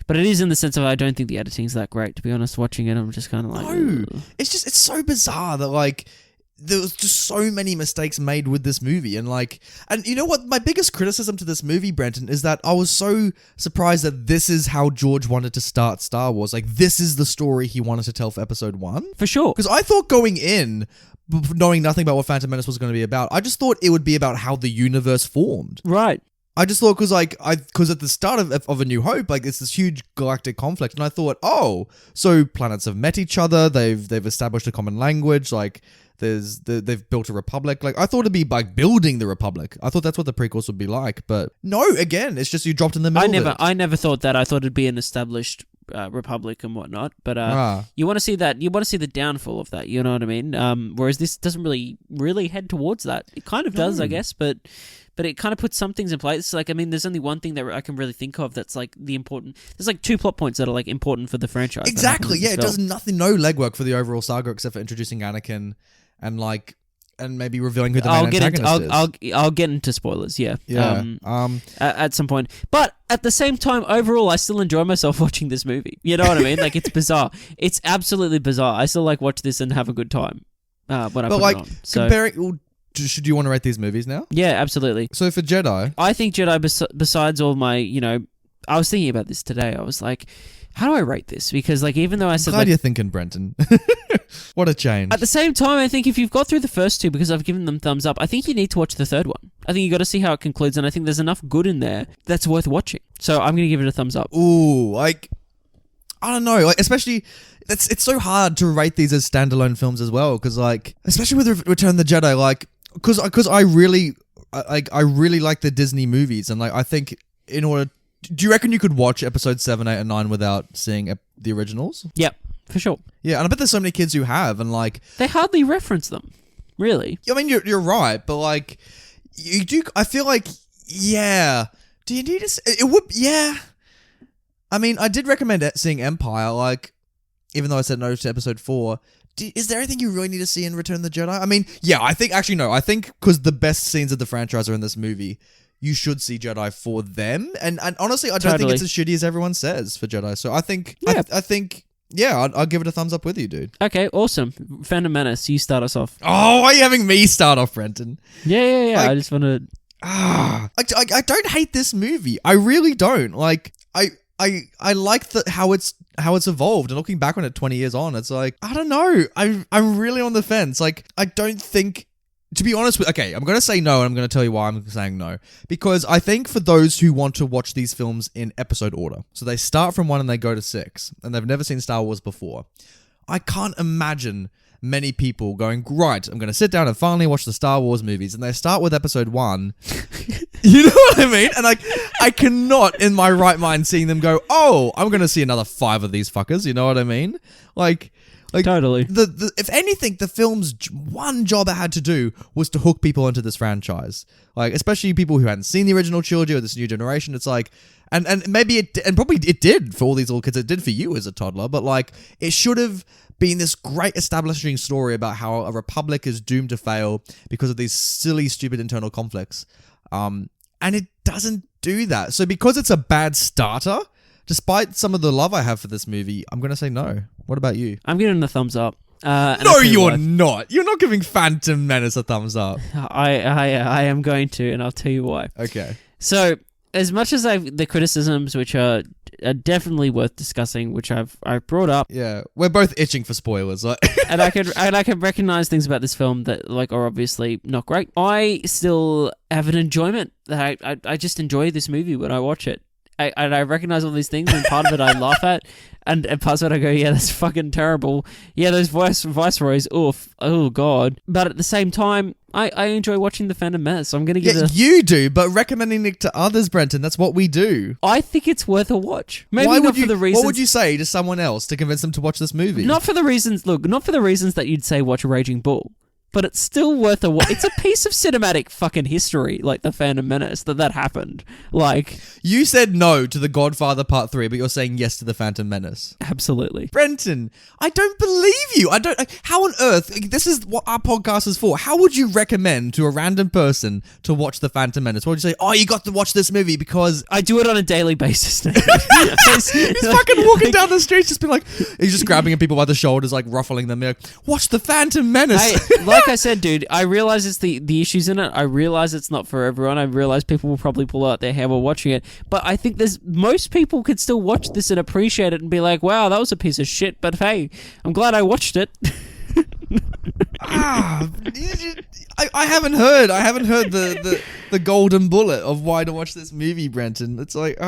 but it is in the sense of I don't think the editing's that great. To be honest, watching it, I'm just kind of like, no, it's so bizarre that like. There was just so many mistakes made with this movie and you know what? My biggest criticism to this movie, Brenton, is that I was so surprised that this is how George wanted to start Star Wars. Like this is the story he wanted to tell for episode 1. For sure. Because I thought going in, knowing nothing about what Phantom Menace was going to be about, I just thought it would be about how the universe formed. Right. I just thought because at the start of A New Hope, like it's this huge galactic conflict, and I thought, oh, so planets have met each other, they've established a common language, like they've built a republic. Like I thought it'd be like building the republic. I thought that's what the prequels would be like, but no, again, it's just you dropped in the middle. I never thought that. I thought it'd be an established republic and whatnot, but you want to see that. You want to see the downfall of that. You know what I mean? Whereas this doesn't really head towards that. It kind of does, I guess, but it kind of puts some things in place. Like, I mean, there's only one thing that I can really think of that's like the important. There's like 2 plot points that are like important for the franchise. Exactly. Yeah, it does nothing, no legwork for the overall saga except for introducing Anakin and maybe revealing who the main antagonist is. I'll get into spoilers. Yeah. Yeah. At some point, but at the same time, overall, I still enjoy myself watching this movie. You know what I mean? Like, it's bizarre. It's absolutely bizarre. I still like watch this and have a good time when I put it on. So, comparing. Should you want to rate these movies now? Yeah, absolutely. So for Jedi... I think Jedi, besides all my, I was thinking about this today. I was like, how do I rate this? Because, like, even though I said... I'm glad you're thinking, Brenton. What a change. At the same time, I think if you've got through the first 2, because I've given them thumbs up, I think you need to watch the third one. I think you got to see how it concludes, and I think there's enough good in there that's worth watching. So I'm going to give it a thumbs up. Ooh, like... I don't know, like, especially... It's so hard to rate these as standalone films as well, because, like... Especially with Return of the Jedi, like... Because I really like the Disney movies, and like I think in order, do you reckon you could watch episode 7, 8, and 9 without seeing the originals? Yep, for sure. Yeah, and I bet there's so many kids who have, and like they hardly reference them, really. I mean, you're right, but like you do. I feel like yeah. Do you need to? It would yeah. I mean, I did recommend seeing Empire, like even though I said no to episode 4. Is there anything you really need to see in Return of the Jedi? I mean, yeah, I think because the best scenes of the franchise are in this movie, you should see Jedi for them. And honestly, I don't think it's as shitty as everyone says for Jedi. So I think, I'll give it a thumbs up with you, dude. Okay, awesome. Phantom Menace, you start us off. Oh, why are you having me start off, Brenton? Yeah. Like, I just want to... I don't hate this movie. I really don't. Like, I like how it's evolved, and looking back on it 20 years on, it's like, I don't know. I'm really on the fence. Like, I don't think, to be honest with, okay, I'm going to say no, and I'm going to tell you why I'm saying no. Because I think for those who want to watch these films in episode order, so they start from 1 and they go to 6, and they've never seen Star Wars before, I can't imagine many people going, right, I'm going to sit down and finally watch the Star Wars movies, and they start with episode 1. You know what I mean? And like, I cannot in my right mind seeing them go, oh, I'm going to see another 5 of these fuckers. You know what I mean? Like totally. The if anything, the film's one job it had to do was to hook people into this franchise. Like, especially people who hadn't seen the original trilogy or this new generation. It's like, and maybe probably it did for all these little kids. It did for you as a toddler, but like, it should have been this great establishing story about how a republic is doomed to fail because of these silly, stupid internal conflicts. And it doesn't do that. So because it's a bad starter despite some of the love I have for this movie, I'm going to say no. What about you? I'm giving it a thumbs up. No, you're not. You're not giving Phantom Menace a thumbs up. I am going to, and I'll tell you why. Okay. So, as much as the criticisms, which are definitely worth discussing, which I've brought up, Yeah, we're both itching for spoilers. Like, and I can recognize things about this film that like are obviously not great. I still have an enjoyment that I just enjoy this movie when I watch it. I recognize all these things, and part of it I laugh at, and parts of it I go, yeah, that's fucking terrible. Yeah, those viceroys, oof, oh god. But at the same time, I enjoy watching The Phantom Menace. So I'm gonna give it. You do, but recommending it to others, Brenton, that's what we do. I think it's worth a watch. Maybe Why not would for the reasons. What would you say to someone else to convince them to watch this movie? Not for the reasons. Look, not for the reasons that you'd say watch Raging Bull. But it's still worth a watch. It's a piece of cinematic fucking history, like The Phantom Menace, that happened. Like, you said no to The Godfather Part 3, but you're saying yes to The Phantom Menace. absolutely. Brenton, I don't believe you. How on earth, this is what our podcast is for. How would you recommend to a random person to watch The Phantom Menace? What would you say? Oh, you got to watch this movie because... I do it on a daily basis now. He's fucking walking down the streets, just being like... He's just grabbing people by the shoulders, like ruffling them. Like, watch The Phantom Menace. Like I said, dude, I realize it's the issues in it. I realize it's not for everyone. I realize people will probably pull out their hair while watching it. But I think most people could still watch this and appreciate it and be like, wow, that was a piece of shit. But hey, I'm glad I watched it. I haven't heard the golden bullet of why to watch this movie, Brenton. It's like,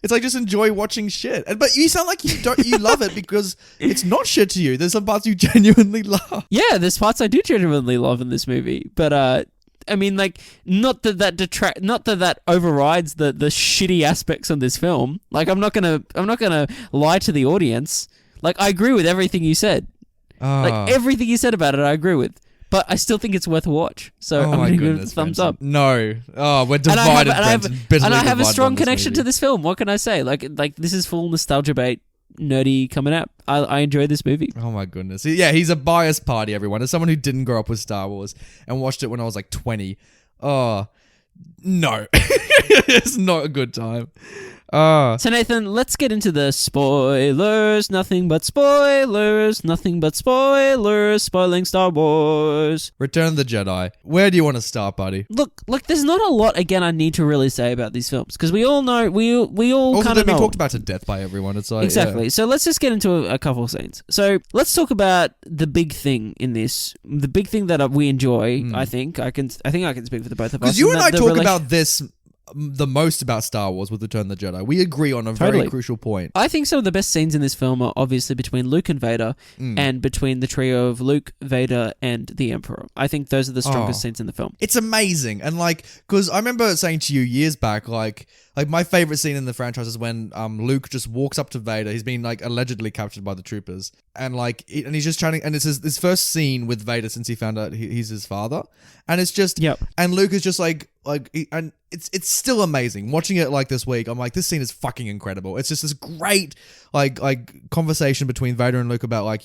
just enjoy watching shit. But you sound like you love it because it's not shit to you. There's some parts you genuinely love. Yeah, there's parts I do genuinely love in this movie, but I mean, like, not that overrides the shitty aspects of this film. Like, I'm not gonna lie to the audience. Like, I agree with everything you said. Like, everything you said about it, I agree with. But I still think it's worth a watch. So I'm going to give it a thumbs up. No. Oh, we're divided, and I have a strong connection to this film. What can I say? Like this is full nostalgia bait, nerdy coming out. I enjoy this movie. Oh my goodness. Yeah, he's a biased party, everyone. As someone who didn't grow up with Star Wars and watched it when I was like 20. Oh, no. It's not a good time. So Nathan, let's get into the spoilers. Nothing but spoilers. Nothing but spoilers. Spoiling Star Wars. Return of the Jedi. Where do you want to start, buddy? Look, there's not a lot, again, I need to really say about these films. Because we all know, we all kind of know. Also, talked about to death by everyone. It's like, exactly. Yeah. So let's just get into a couple of scenes. So let's talk about the big thing in this. The big thing that we enjoy, I think. I can speak for the both of us. Because you and I talk about this the most about Star Wars with Return of the Jedi. We agree on a very crucial point. I think some of the best scenes in this film are obviously between Luke and Vader and between the trio of Luke, Vader, and the Emperor. I think those are the strongest scenes in the film. It's amazing. And because I remember saying to you years back, like my favorite scene in the franchise is when Luke just walks up to Vader. He's been allegedly captured by the troopers, and he's just trying to. And it's his first scene with Vader since he found out he's his father, and it's just And Luke is just and it's still amazing watching it this week. I'm like, this scene is fucking incredible. It's just this great conversation between Vader and Luke about why,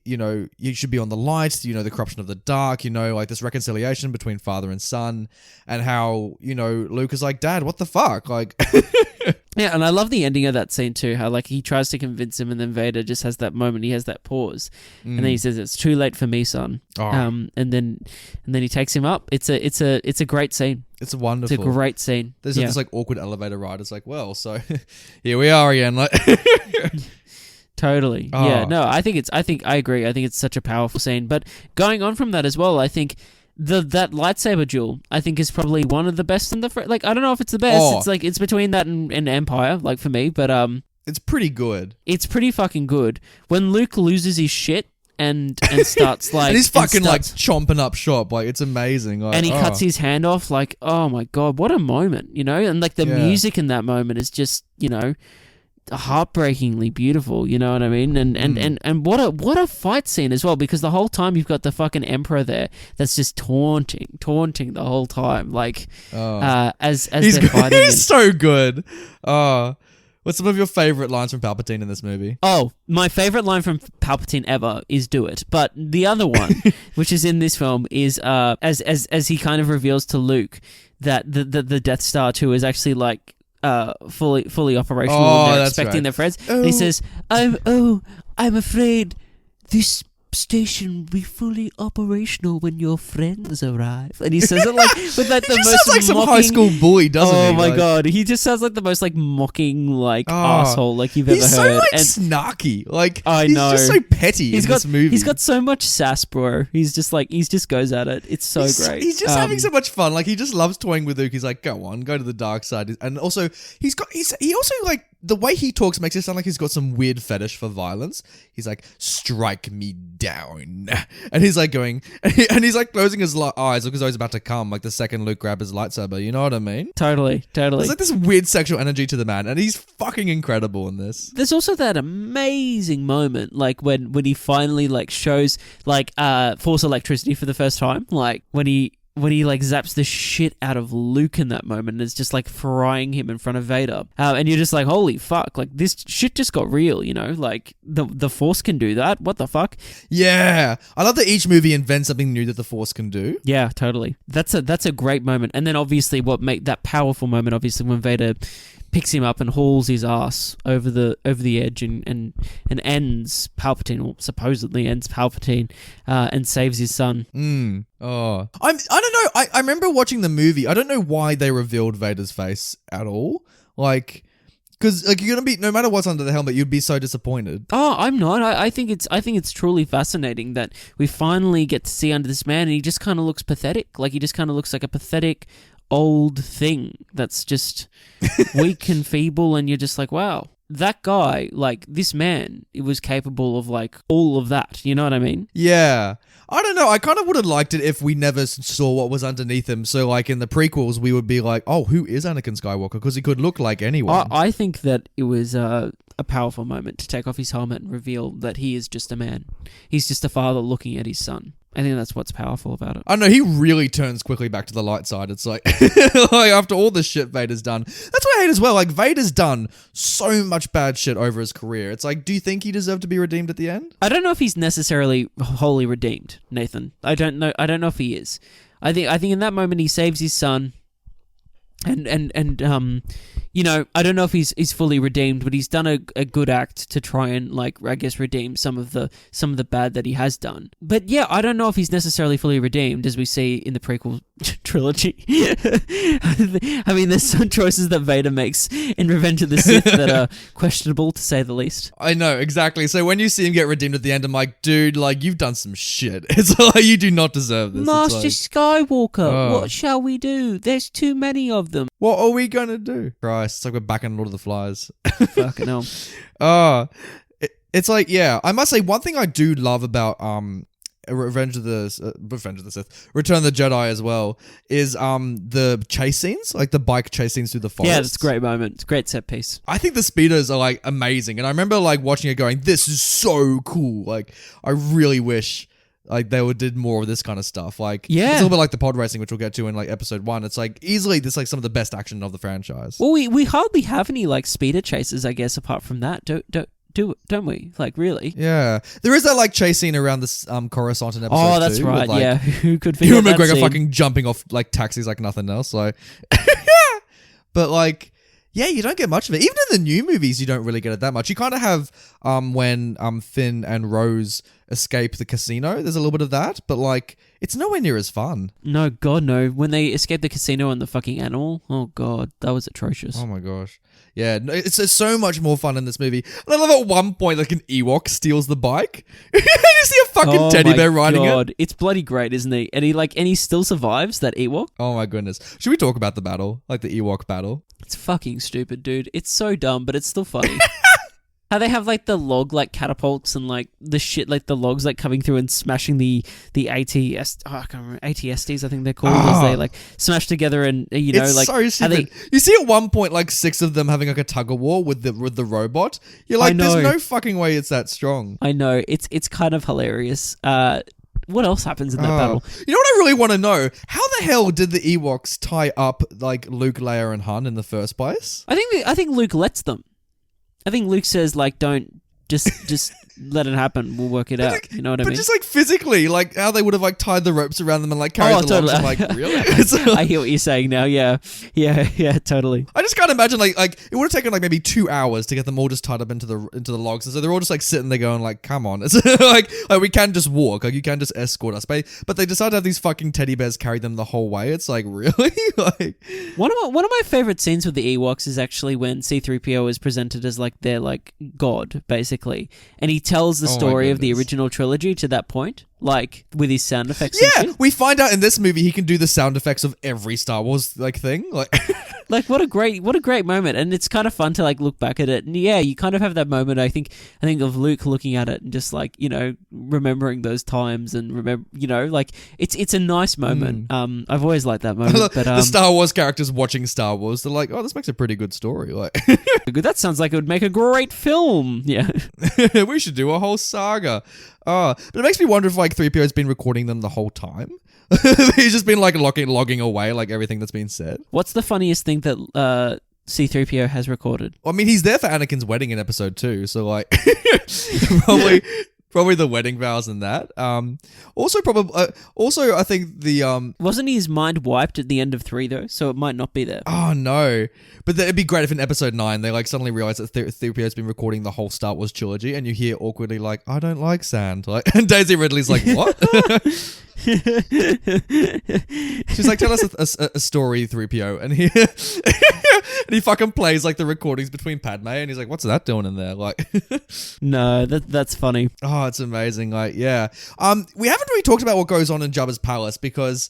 you should be on the light, the corruption of the dark, this reconciliation between father and son, and how, Luke is like, Dad, what the fuck? Yeah, and I love the ending of that scene too, how he tries to convince him and then Vader just has that moment, he has that pause, and then he says, it's too late for me, son. And then he takes him up. It's a great scene. It's wonderful. It's a great scene. There's this awkward elevator ride. It's so here we are again. Totally. Oh. Yeah. No, I agree. I think it's such a powerful scene. But going on from that as well, I think that lightsaber duel, I think, is probably one of the best in the I don't know if it's the best. It's it's between that and Empire, for me, but it's pretty good. It's pretty fucking good. When Luke loses his shit and starts and he's fucking chomping up shop, it's amazing. And he cuts his hand off, oh my god, what a moment, and the music in that moment is just, heartbreakingly beautiful, you know what I mean? And what a fight scene as well, because the whole time you've got the fucking Emperor there that's just taunting the whole time, as they're fighting. He's so good. What's some of your favorite lines from Palpatine in this movie? Oh, my favorite line from Palpatine ever is "Do it," but the other one, which is in this film, is as he kind of reveals to Luke that the Death Star 2 is actually fully operational Oh, and they're that's expecting right. their friends. And he says, I'm afraid this station will be fully operational when your friends arrive. And he says it like with like the He just most sounds like some mocking, high school bully, doesn't he? oh my Like, god, he just sounds like the most like mocking like asshole like you've ever he's so heard. like And snarky. Like I he's know. just so petty in this movie. He's got so much sass, bro. He's just goes at it. It's so great. He's just having so much fun. Like he just loves toying with Luke. He's like, go on, go to the dark side. And also he also like the way he talks makes it sound like he's got some weird fetish for violence. He's like, strike me down. And he's like going, and he's like closing his eyes because he's about to come. Like the second Luke grabbed his lightsaber. You know what I mean? Totally. There's like this weird sexual energy to the man. And he's fucking incredible in this. There's also that amazing moment, like when he finally like shows like force electricity for the first time, like when he like zaps the shit out of Luke in that moment, and it's just like frying him in front of Vader, and you're just like, holy fuck, like this shit just got real, you know, like the Force can do that. What the fuck? Yeah, I love that each movie invents something new that the Force can do. Yeah, totally. That's a great moment, and then obviously what make that powerful moment, obviously when Vader picks him up and hauls his ass over the edge and ends Palpatine, or supposedly ends Palpatine, and saves his son. Oh, I don't know. I remember watching the movie. I don't know why they revealed Vader's face at all. Like, because like you're gonna be, no matter what's under the helmet, you'd be so disappointed. Oh, I'm not. I think it's truly fascinating that we finally get to see under this man, and he just kind of looks pathetic. Like he just kind of looks like a pathetic old thing that's just weak and feeble, and you're just like, wow, that guy, like this man, it was capable of like all of that. You know what I mean? Yeah. I don't know. I kind of would have liked it if we never saw what was underneath him. So, like in the prequels, we would be like, "Oh, who is Anakin Skywalker?" Because he could look like anyone. I think that it was a powerful moment to take off his helmet and reveal that he is just a man. He's just a father looking at his son. I think that's what's powerful about it. I know, he really turns quickly back to the light side. It's like, like after all the shit Vader's done. That's what I hate as well. Like, Vader's done so much bad shit over his career. It's like, do you think he deserved to be redeemed at the end? I don't know if he's necessarily wholly redeemed, Nathan. I don't know if he is. I think in that moment he saves his son, and you know, I don't know if he's fully redeemed, but he's done a good act to try and, like, I guess, redeem some of the bad that he has done. But yeah, I don't know if he's necessarily fully redeemed, as we see in the prequel trilogy. I mean, there's some choices that Vader makes in Revenge of the Sith that are questionable, to say the least. I know, exactly. So when you see him get redeemed at the end, I'm like, dude, like, you've done some shit. It's like, you do not deserve this. Master Skywalker, Oh. what shall we do? There's too many of them. What are we gonna do? Christ, it's like we're back in Lord of the Flies. Fucking hell. It's like, yeah, I must say one thing I do love about Revenge of the Sith, Return of the Jedi as well, is the chase scenes, like the bike chase scenes through the forest. Yeah, it's a great moment. It's a great set piece. I think the speeders are like amazing, and I remember like watching it going, this is so cool. Like, I really wish like they did more of this kind of stuff. Like, Yeah. it's a little bit like the pod racing, which we'll get to in like episode 1. It's like easily this like some of the best action of the franchise. Well, we hardly have any like speeder chases, I guess, apart from that. Don't we? Like, really? Yeah, there is that like chase scene around this Coruscant in episode 2. Oh, that's right. with, like, Yeah, who could forget Ewan that McGregor scene? fucking jumping off like taxis like nothing else. Like, but like, yeah, you don't get much of it. Even in the new movies, you don't really get it that much. You kind of have when Finn and Rose escape the casino. There's a little bit of that, but like, it's nowhere near as fun. No, God, no. When they escaped the casino and the fucking animal, oh God, that was atrocious. Oh my gosh. Yeah, no, it's so much more fun in this movie. And I love at one point, like an Ewok steals the bike. You see a fucking teddy bear riding it. It's bloody great, isn't he? And he still survives that Ewok. Oh my goodness. Should we talk about the battle? Like the Ewok battle? It's fucking stupid, dude. It's so dumb, but it's still funny. How they have like the log like catapults and like the shit like the logs like coming through and smashing the ATS I can't remember, ATSTs I think they're called, as they like smash together, and you know, it's like so stupid. You see at one point like 6 of them having like a tug of war with the robot. You're like, there's no fucking way it's that strong. I know, it's kind of hilarious. What else happens in that battle? You know what I really want to know? How the hell did the Ewoks tie up like Luke, Leia, and Han in the first place? I think Luke lets them. I think Luke says like, don't just let it happen. We'll work it out. You know what I mean? But just like physically, like how they would have like tied the ropes around them and like carried the logs. I'm like, really? I hear what you're saying now. Yeah, totally. I just can't imagine like it would have taken like maybe 2 hours to get them all just tied up into the logs, and so they're all just like sitting there going like, come on, it's like we can just walk, like you can just escort us, but they decide to have these fucking teddy bears carry them the whole way. It's like, really? Like one of my favorite scenes with the Ewoks is actually when C-3PO is presented as like their like god, basically, and he tells the story of the original trilogy to that point, like with his sound effects. Yeah, we find out in this movie he can do the sound effects of every Star Wars like thing, like. Like what a great moment, and it's kind of fun to like look back at it, and yeah, you kind of have that moment. I think of Luke looking at it and just like, you know, remembering those times and remember, you know, like it's a nice moment. I've always liked that moment. But the Star Wars characters watching Star Wars, they're like, oh, this makes a pretty good story. Like that sounds like it would make a great film. Yeah, we should do a whole saga. But it makes me wonder if like 3PO has been recording them the whole time. He's just been like logging away like everything that's been said. What's the funniest thing that C-3PO has recorded? I mean, he's there for Anakin's wedding in episode 2, so like probably the wedding vows and that. Also I think the wasn't his mind wiped at the end of 3 though, so it might not be there. Oh no. But it'd be great if in episode 9 they like suddenly realize that 3PO's been recording the whole Star Wars trilogy, and you hear awkwardly like, I don't like sand. Like, and Daisy Ridley's like, what? She's like, tell us a story, 3PO, and he and he fucking plays like the recordings between Padme, and he's like, what's that doing in there? Like, no, that's funny. Oh, it's amazing. Like, yeah. We haven't really talked about what goes on in Jabba's palace because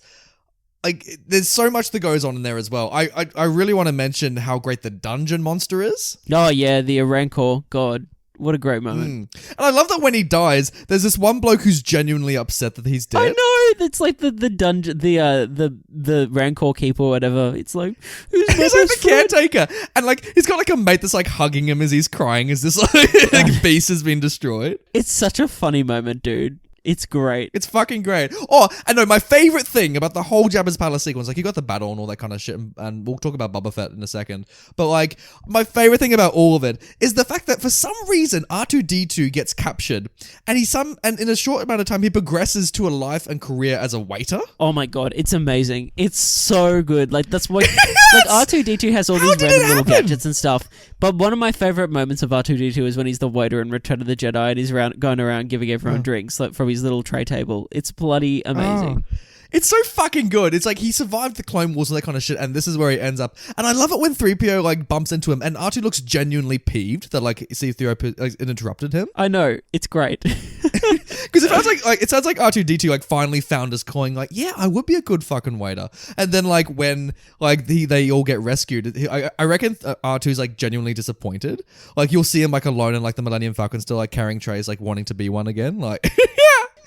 like there's so much that goes on in there as well. I really want to mention how great the dungeon monster is. Oh yeah, the Rancor. God. What a great moment. And I love that when he dies, there's this one bloke who's genuinely upset that he's dead. I know. It's like the dungeon, the Rancor keeper or whatever. It's like, who's my he's like best the friend? caretaker. And like, he's got like a mate that's like hugging him as he's crying as this like beast has been destroyed. It's such a funny moment, dude. It's great. It's fucking great. Oh, and no, my favorite thing about the whole Jabba's Palace sequence, like you got the battle and all that kind of shit, and we'll talk about Boba Fett in a second, but like, my favorite thing about all of it is the fact that for some reason R2-D2 gets captured, and and in a short amount of time he progresses to a life and career as a waiter. Oh my god, it's amazing. It's so good. Like, that's what like R2-D2 has all these random little gadgets and stuff, but one of my favorite moments of R2-D2 is when he's the waiter in Return of the Jedi and he's going around giving everyone drinks like from his little tray table. It's bloody amazing. It's so fucking good. It's like he survived the Clone Wars and that kind of shit, and this is where he ends up. And I love it when 3PO like bumps into him, and R2 looks genuinely peeved that like C-3PO like, interrupted him. I know, it's great. Because it sounds like R2-D2 like finally found his calling. Like, yeah, I would be a good fucking waiter. And then like when like they all get rescued, I reckon R2's like genuinely disappointed. Like you'll see him like alone in like the Millennium Falcon, still like carrying trays, like wanting to be one again. Like.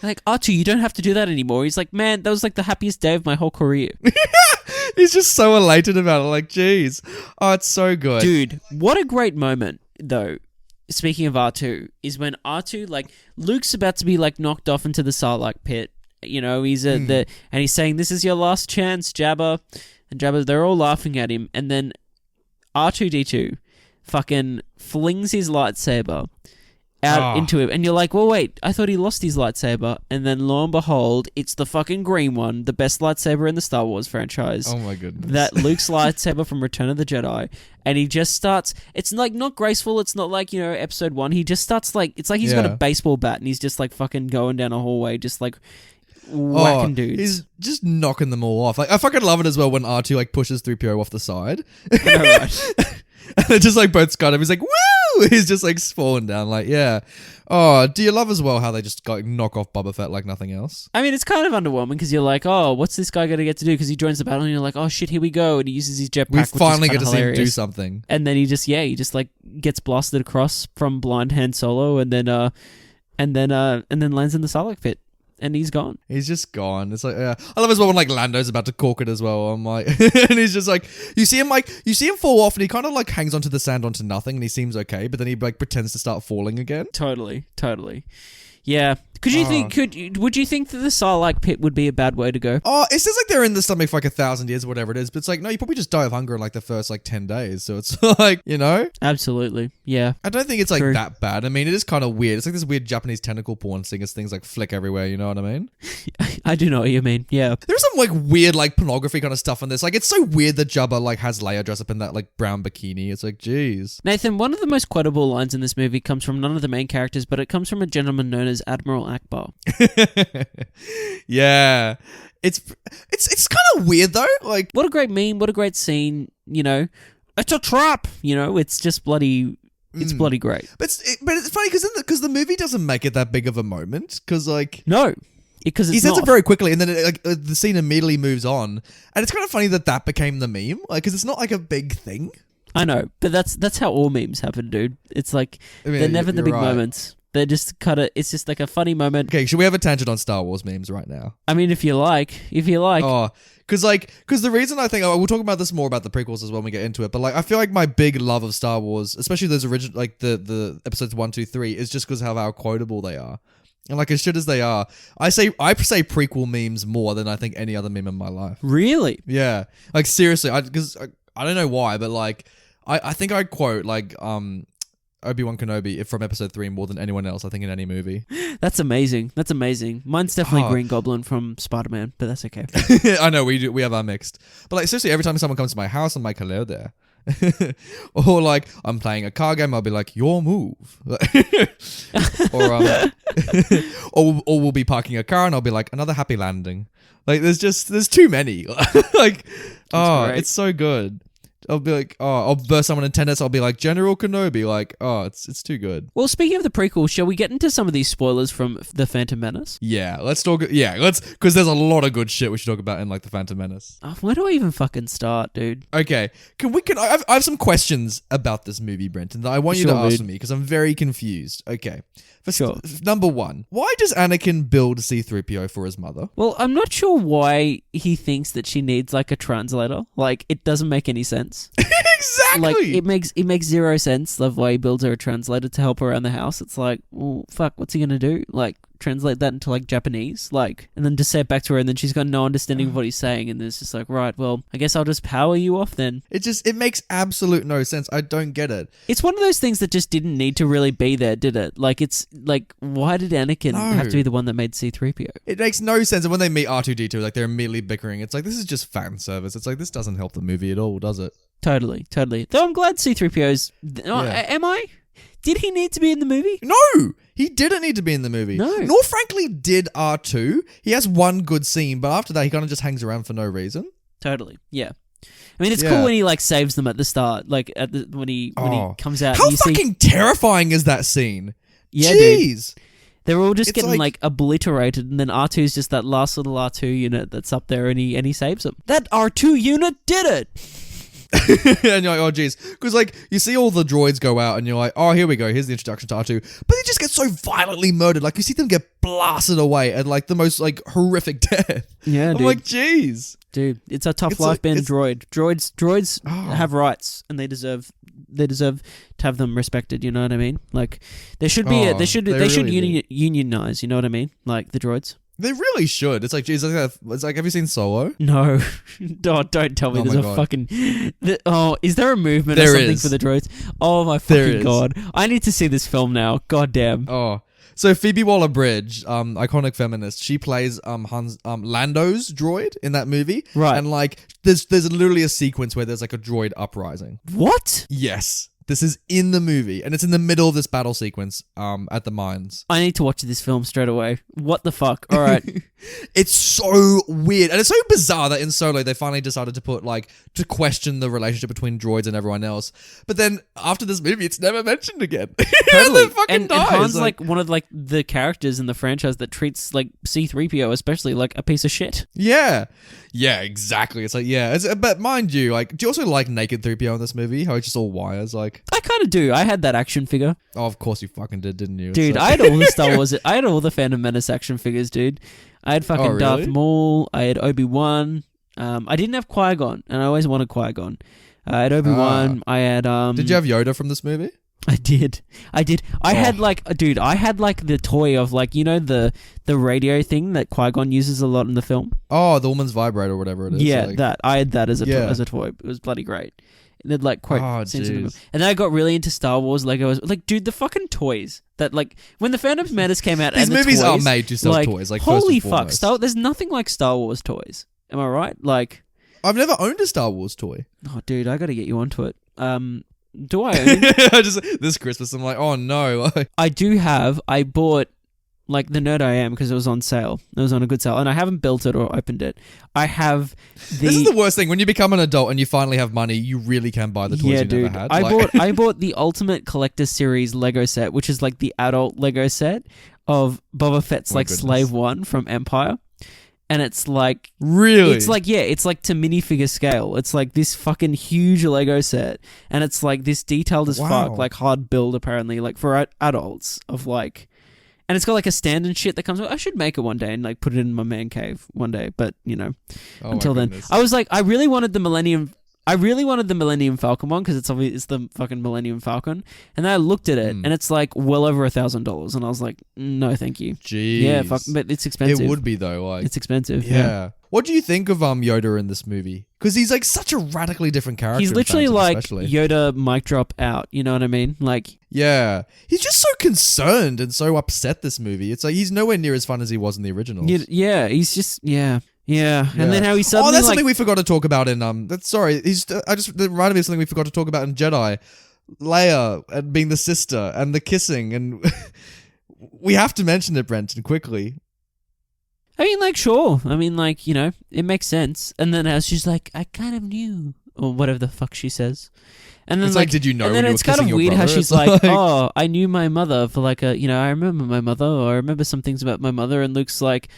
Like, R2, you don't have to do that anymore. He's like, man, that was like the happiest day of my whole career. He's just so elated about it. Like, geez. Oh, it's so good. Dude, what a great moment, though. Speaking of R2, is when R2, like, Luke's about to be, like, knocked off into the Sarlacc pit. You know, he's and he's saying, this is your last chance, Jabba. And Jabba, they're all laughing at him. And then R2-D2 fucking flings his lightsaber out into him, and you're like, well, wait, I thought he lost his lightsaber, and then lo and behold, it's the fucking green one, the best lightsaber in the Star Wars franchise. Oh my goodness. That Luke's lightsaber from Return of the Jedi, and he just starts, it's like not graceful, it's not like, you know, episode 1, he just starts like, it's like he's got a baseball bat, and he's just like fucking going down a hallway, just like whacking dudes. He's just knocking them all off. Like, I fucking love it as well when R2 like pushes 3PO off the side. I know, right? And they're just like both Scott him. He's like, woo! He's just like falling down. Like, yeah. Oh, do you love as well how they just like knock off Boba Fett like nothing else? I mean, it's kind of underwhelming because you're like, oh, what's this guy going to get to do? Because he joins the battle and you're like, oh shit, here we go. And he uses his jetpack. We finally get to see him hilarious. do something. And then he just like gets blasted across from blind Han Solo and then lands in the Sarlacc pit. And he's gone. He's just gone. It's like, yeah. I love as well when like Lando's about to cork it as well. I'm like, and he's just like, you see him fall off, and he kind of like hangs onto the sand onto nothing, and he seems okay, but then he like pretends to start falling again. Totally. Yeah. Would you think that the Sarlacc pit would be a bad way to go? Oh, it says like they're in the stomach for like 1,000 years or whatever it is, but it's like, no, you probably just die of hunger in like the first like 10 days. So it's like, you know? Absolutely. Yeah. I don't think it's like True. that bad. I mean, it is kind of weird. It's like this weird Japanese tentacle porn thing as things like flick everywhere, you know what I mean? I do know what you mean. Yeah. There's some like weird like pornography kind of stuff in this. Like it's so weird that Jabba like has Leia dress up in that like brown bikini. It's like, geez. Nathan, one of the most quotable lines in this movie comes from none of the main characters, but it comes from a gentleman known as Admiral Akbar. Yeah. It's kind of weird though. Like, What a great meme, what a great scene, you know. It's a trap, you know. It's just bloody bloody great. but it's funny because the movie doesn't make it that big of a moment because like No. Because he says it very quickly, and then the scene immediately moves on, and it's kind of funny that became the meme, like because it's not like a big thing. I know, but that's how all memes happen, dude. It's like they're never the big moments. They just cut it. It's just like a funny moment. Okay, should we have a tangent on Star Wars memes right now? I mean, if you like. Oh, because the reason I think we'll talk about this more about the prequels as well when we get into it. But like, I feel like my big love of Star Wars, especially those original, like the episodes 1, 2, 3, is just because of how quotable they are. And like as shit as they are, I say prequel memes more than I think any other meme in my life. Really? Yeah, like seriously, because I don't know why, but like I think I quote like Obi-Wan Kenobi from episode 3 more than anyone else I think in any movie. That's amazing. Mine's definitely Green Goblin from Spider-Man, but that's okay. I know we have our mixed, but like seriously, every time someone comes to my house, I'm like, hello there. Or like I'm playing a car game, I'll be like, your move. or we'll be parking a car and I'll be like, another happy landing. Like there's too many. Like great. it's so good. I'll be like, I'll burst someone in tennis. I'll be like, General Kenobi. Like, it's too good. Well, speaking of the prequel, shall we get into some of these spoilers from The Phantom Menace? Yeah, let's talk. Yeah, because there's a lot of good shit we should talk about in like The Phantom Menace. Where do I even fucking start, dude? Okay, I have some questions about this movie, Brenton, that I want you to ask me because I'm very confused. Okay. Number 1, why does Anakin build C-3PO for his mother? Well, I'm not sure why he thinks that she needs like a translator. Like, it doesn't make any sense. Exactly. Like, it makes zero sense the way he builds her a translator to help her around the house. It's like, well, fuck, what's he gonna do? Like, translate that into like Japanese, like, and then just say it back to her, and then she's got no understanding of what he's saying, and it's just like, right, well, I guess I'll just power you off then. It makes absolute no sense. I don't get it. It's one of those things that just didn't need to really be there, did it? Like, it's like, why did Anakin have to be the one that made C-3PO? It makes no sense. And when they meet R2-D2, like they're immediately bickering. It's like, this is just fan service. It's like, this doesn't help the movie at all, does it? Totally. Though I'm glad C-3PO's... Am I? Did he need to be in the movie? No! He didn't need to be in the movie. No. Nor frankly did R2. He has one good scene, but after that he kind of just hangs around for no reason. Totally. Yeah. I mean, it's cool when he like saves them at the start, like when he comes out. How and you fucking terrifying is that scene? Yeah, jeez. Dude. They're all just getting like obliterated, and then R2's just that last little R2 unit that's up there, and he saves them. That R2 unit did it. And you're like, oh geez, because like you see all the droids go out, and you're like, oh here we go, here's the introduction to R2, but they just get so violently murdered. Like you see them get blasted away at like the most like horrific death. Yeah, I'm dude. like, geez, dude, it's a tough life being a droid. Droids have rights, and they deserve to have them respected. You know what I mean? Like they should be. They should unionize. You know what I mean? Like the droids. They really should. It's like, geez, it's like, have you seen Solo? No. Don't tell me there's a fucking... is there a movement or something for the droids? Oh my fucking god. I need to see this film now. God damn. Oh. So Phoebe Waller-Bridge, iconic feminist, she plays Lando's droid in that movie. Right. And like, there's literally a sequence where there's like a droid uprising. What? Yes. This is in the movie, and it's in the middle of this battle sequence at the mines. I need to watch this film straight away. What the fuck? All right. It's so weird, and it's so bizarre that in Solo they finally decided to put to question the relationship between droids and everyone else. But then after this movie, it's never mentioned again. Totally. and Han's like one of like the characters in the franchise that treats like C-3PO especially like a piece of shit. Yeah. Yeah, exactly. It's like, yeah. But mind you, like, do you also like naked 3PO in this movie? How it's just all wires, like... I kind of do. I had that action figure. Oh, of course you fucking did, didn't you? Dude, I had all the Star Wars... I had all the Phantom Menace action figures, dude. I had fucking Darth Maul. I had Obi-Wan. I didn't have Qui-Gon, and I always wanted Qui-Gon. I had Obi-Wan. I had... Did you have Yoda from this movie? I did. I had like, dude, I had like the toy of like, you know, the radio thing that Qui-Gon uses a lot in the film. Oh, the woman's vibrator or whatever it is. Yeah, like, that. I had that as a toy. It was bloody great. And they'd like quote scenes in the movie. And then I got really into Star Wars Legos. Like, dude, the fucking toys that like when the Phantom Menace came out. These and movies the toys, are made to sell toys. Like, holy first and fuck, there's nothing like Star Wars toys. Am I right? Like, I've never owned a Star Wars toy. Oh, dude, I got to get you onto it. Do I own it? Just this Christmas, I'm like, oh no. I do have. I bought like the nerd I am because it was on sale. It was on a good sale, and I haven't built it or opened it. I have the. This is the worst thing when you become an adult and you finally have money. You really can buy the toys you dude. never had. I bought the Ultimate Collector Series Lego set, which is like the adult Lego set of Boba Fett's Slave One from Empire. And it's like... Really? It's like, yeah, it's like to minifigure scale. It's like this fucking huge Lego set. And it's like this detailed as fuck, like hard build apparently, like for adults of like... And it's got like a stand and shit that comes with. I should make it one day and like put it in my man cave one day. But, you know, until then. I was like, I really wanted the Millennium Falcon one because it's the fucking Millennium Falcon. And then I looked at it and it's like well over $1,000. And I was like, no, thank you. Jeez. Yeah, fuck, but it's expensive. It would be though. Like, it's expensive. Yeah. What do you think of Yoda in this movie? Because he's like such a radically different character. He's literally Phantom, like especially. Yoda mic drop out. You know what I mean? Like, yeah, he's just so concerned and so upset. This movie, it's like he's nowhere near as fun as he was in the originals. Yeah, he's just yeah. And then how he suddenly. Oh, that's something we forgot to talk about in that reminded me of something we forgot to talk about in Jedi. Leia and being the sister and the kissing, and we have to mention it, Brenton, quickly. I mean, like, sure. I mean, like, you know, it makes sense. And then as she's like, I kind of knew, or whatever the fuck she says. And then it's like, did you know? And when then you it's were kind of kissing weird your how brother? she's like, oh, I knew my mother for like a, you know, I remember my mother, or I remember some things about my mother. And Luke's like,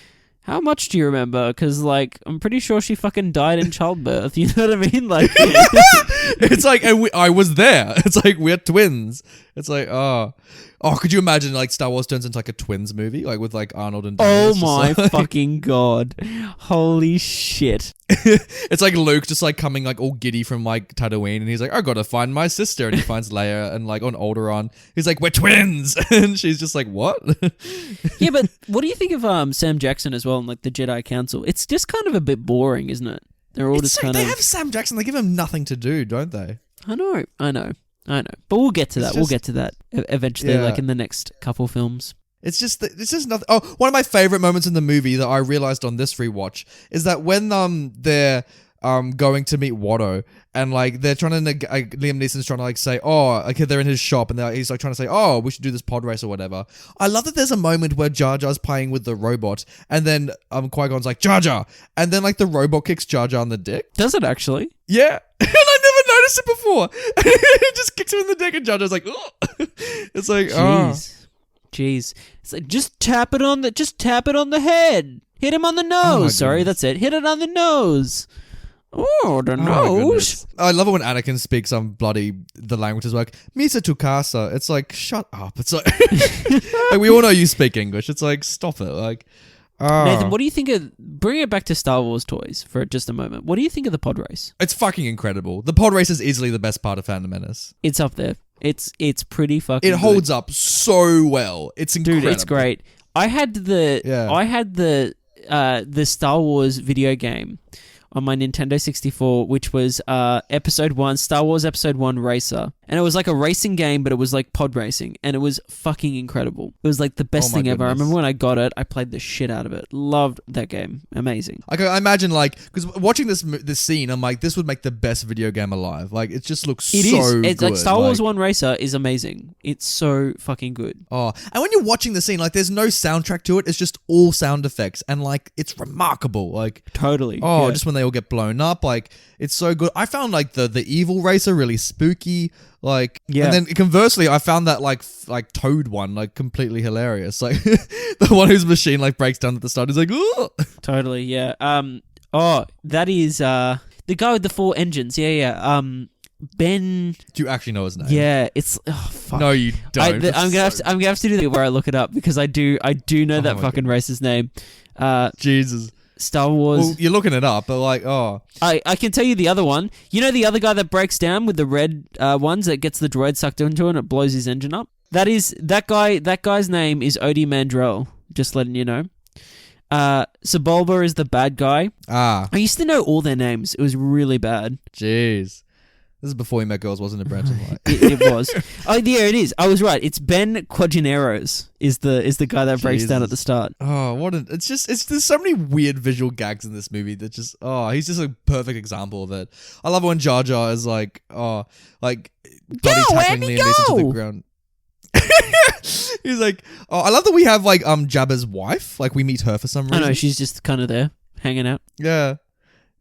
how much do you remember? Because, like, I'm pretty sure she fucking died in childbirth. You know what I mean? Like, it's like, and I was there. It's like we're twins. It's like, could you imagine like Star Wars turns into like a twins movie, like with like Arnold and Danny? Oh my fucking god! Holy shit! It's like Luke just like coming like all giddy from like Tatooine, and he's like, I gotta find my sister, and he finds Leia, and like on Alderaan, he's like, we're twins, and she's just like, what? Yeah, but what do you think of Sam Jackson as well, and like the Jedi Council? It's just kind of a bit boring, isn't it? They're all just kind of. They have Sam Jackson. They give him nothing to do, don't they? I know. But we'll get to that. We'll get to that eventually, like in the next couple films. It's just nothing. Oh, one of my favorite moments in the movie that I realized on this rewatch is that when they're going to meet Watto, and like they're trying to Liam Neeson's trying to like say, oh, okay, they're in his shop, and he's like trying to say, oh, we should do this pod race or whatever. I love that there's a moment where Jar Jar's playing with the robot, and then Qui-Gon's like, Jar Jar, and then like the robot kicks Jar Jar in the dick. Does it actually? Yeah. And I never noticed it before. It just kicks him in the dick, and Jar Jar's like, oh. It's like, Jeez. It's like, just tap it on the head. Hit him on the nose. Sorry, that's it. Hit it on the nose. Oh, the nose. I love it when Anakin speaks the languages like Misa Tukasa. It's like, shut up. It's like, like we all know you speak English. It's like, stop it. Like, Nathan, what do you think of... Bring it back to Star Wars toys for just a moment. What do you think of the pod race? It's fucking incredible. The pod race is easily the best part of Phantom Menace. It's up there. It's pretty fucking It holds up so well. It's incredible. Dude, it's great. I had the Star Wars video game on my Nintendo 64, which was Episode 1, Star Wars Episode 1 Racer. And it was like a racing game, but it was like pod racing. And it was fucking incredible. It was like the best thing ever. I remember when I got it, I played the shit out of it. Loved that game. Amazing. I imagine like, because watching this scene, I'm like, this would make the best video game alive. Like, it just looks so good. It's like Star Wars 1 Racer is amazing. It's so fucking good. Oh, and when you're watching the scene, like, there's no soundtrack to it. It's just all sound effects. And like, it's remarkable. Like, totally. Oh, just when they all get blown up. Like, it's so good. I found like the evil racer really spooky. Like, and then conversely, I found that like Toad one like completely hilarious. Like the one whose machine like breaks down at the start is like, ooh. Totally, yeah. That is the guy with the 4 engines. Yeah. Ben. Do you actually know his name? Yeah, it's fuck. No, you don't. I'm gonna have to do that where I look it up because I do know that fucking racer's name. Jesus. Star Wars. Well, you're looking it up, but like, oh. I can tell you the other one. You know the other guy that breaks down with the red ones that gets the droid sucked into it and it blows his engine up? That guy's name is Odie Mandrell, just letting you know. Sebulba is the bad guy. I used to know all their names. It was really bad. Jeez. This is before he met girls, wasn't it, Brenton? It was. Oh, yeah, it is. I was right. It's Ben Quagineros is the guy that breaks down at the start. Oh, there's so many weird visual gags in this movie that just, he's just a perfect example of it. I love when Jar Jar is like, body tackling Liam Neeson to the ground. He's like, I love that we have like Jabba's wife. Like we meet her for some reason. I know, she's just kind of there, hanging out. Yeah.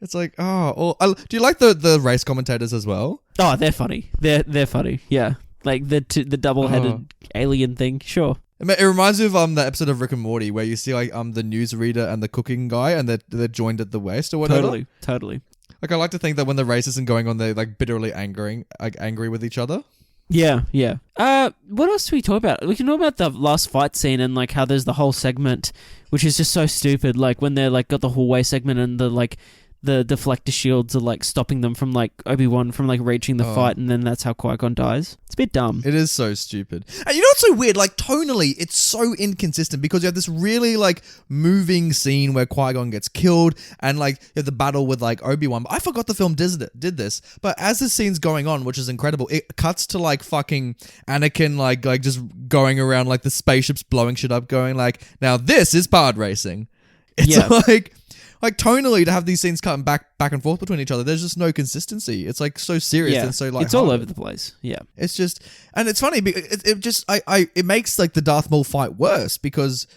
It's like, do you like the race commentators as well? Oh, they're funny. They're funny. Yeah, like the double-headed alien thing. Sure. It reminds me of the episode of Rick and Morty where you see like the newsreader and the cooking guy and they're joined at the waist or whatever. Totally. Like I like to think that when the race isn't going on, they're like bitterly angry with each other. Yeah. What else do we talk about? We can talk about the last fight scene and like how there's the whole segment, which is just so stupid. Like when they're like got the hallway segment and the deflector shields are like stopping them from like Obi-Wan from like reaching the fight, and then that's how Qui-Gon dies. It's a bit dumb. It is so stupid. And you know what's so weird? Like tonally, it's so inconsistent because you have this really like moving scene where Qui-Gon gets killed and like you have the battle with like Obi-Wan. I forgot the film did this, but as the scene's going on, which is incredible, it cuts to like fucking Anakin like just going around like the spaceships blowing shit up, going like, now this is pod racing. It's like tonally to have these scenes cutting back and forth between each other, there's just no consistency. It's like so serious and so like it's all over the place. Yeah, it's just, and it's funny because it makes like the Darth Maul fight worse because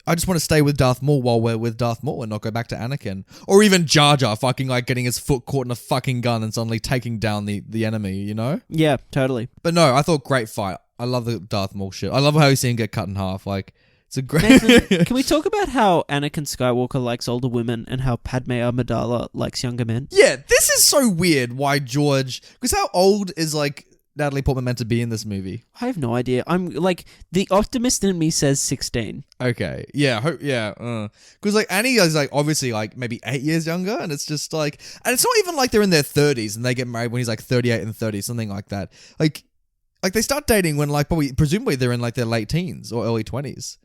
I just want to stay with Darth Maul while we're with Darth Maul and not go back to Anakin or even Jar Jar fucking like getting his foot caught in a fucking gun and suddenly taking down the enemy. You know? Yeah, totally. But no, I thought great fight. I love the Darth Maul shit. I love how you see him get cut in half. Like. It's a great. Nathan, can we talk about how Anakin Skywalker likes older women and how Padme Amidala likes younger men? Yeah, this is so weird. Why George? Because how old is like Natalie Portman meant to be in this movie? I have no idea. I'm like the optimist in me says 16. Okay, yeah, because like Annie is like obviously like maybe 8 years younger, and it's just like, and it's not even like they're in their 30s and they get married when he's like 38 and 30, something like that. Like they start dating when like presumably they're in like their late teens or early 20s.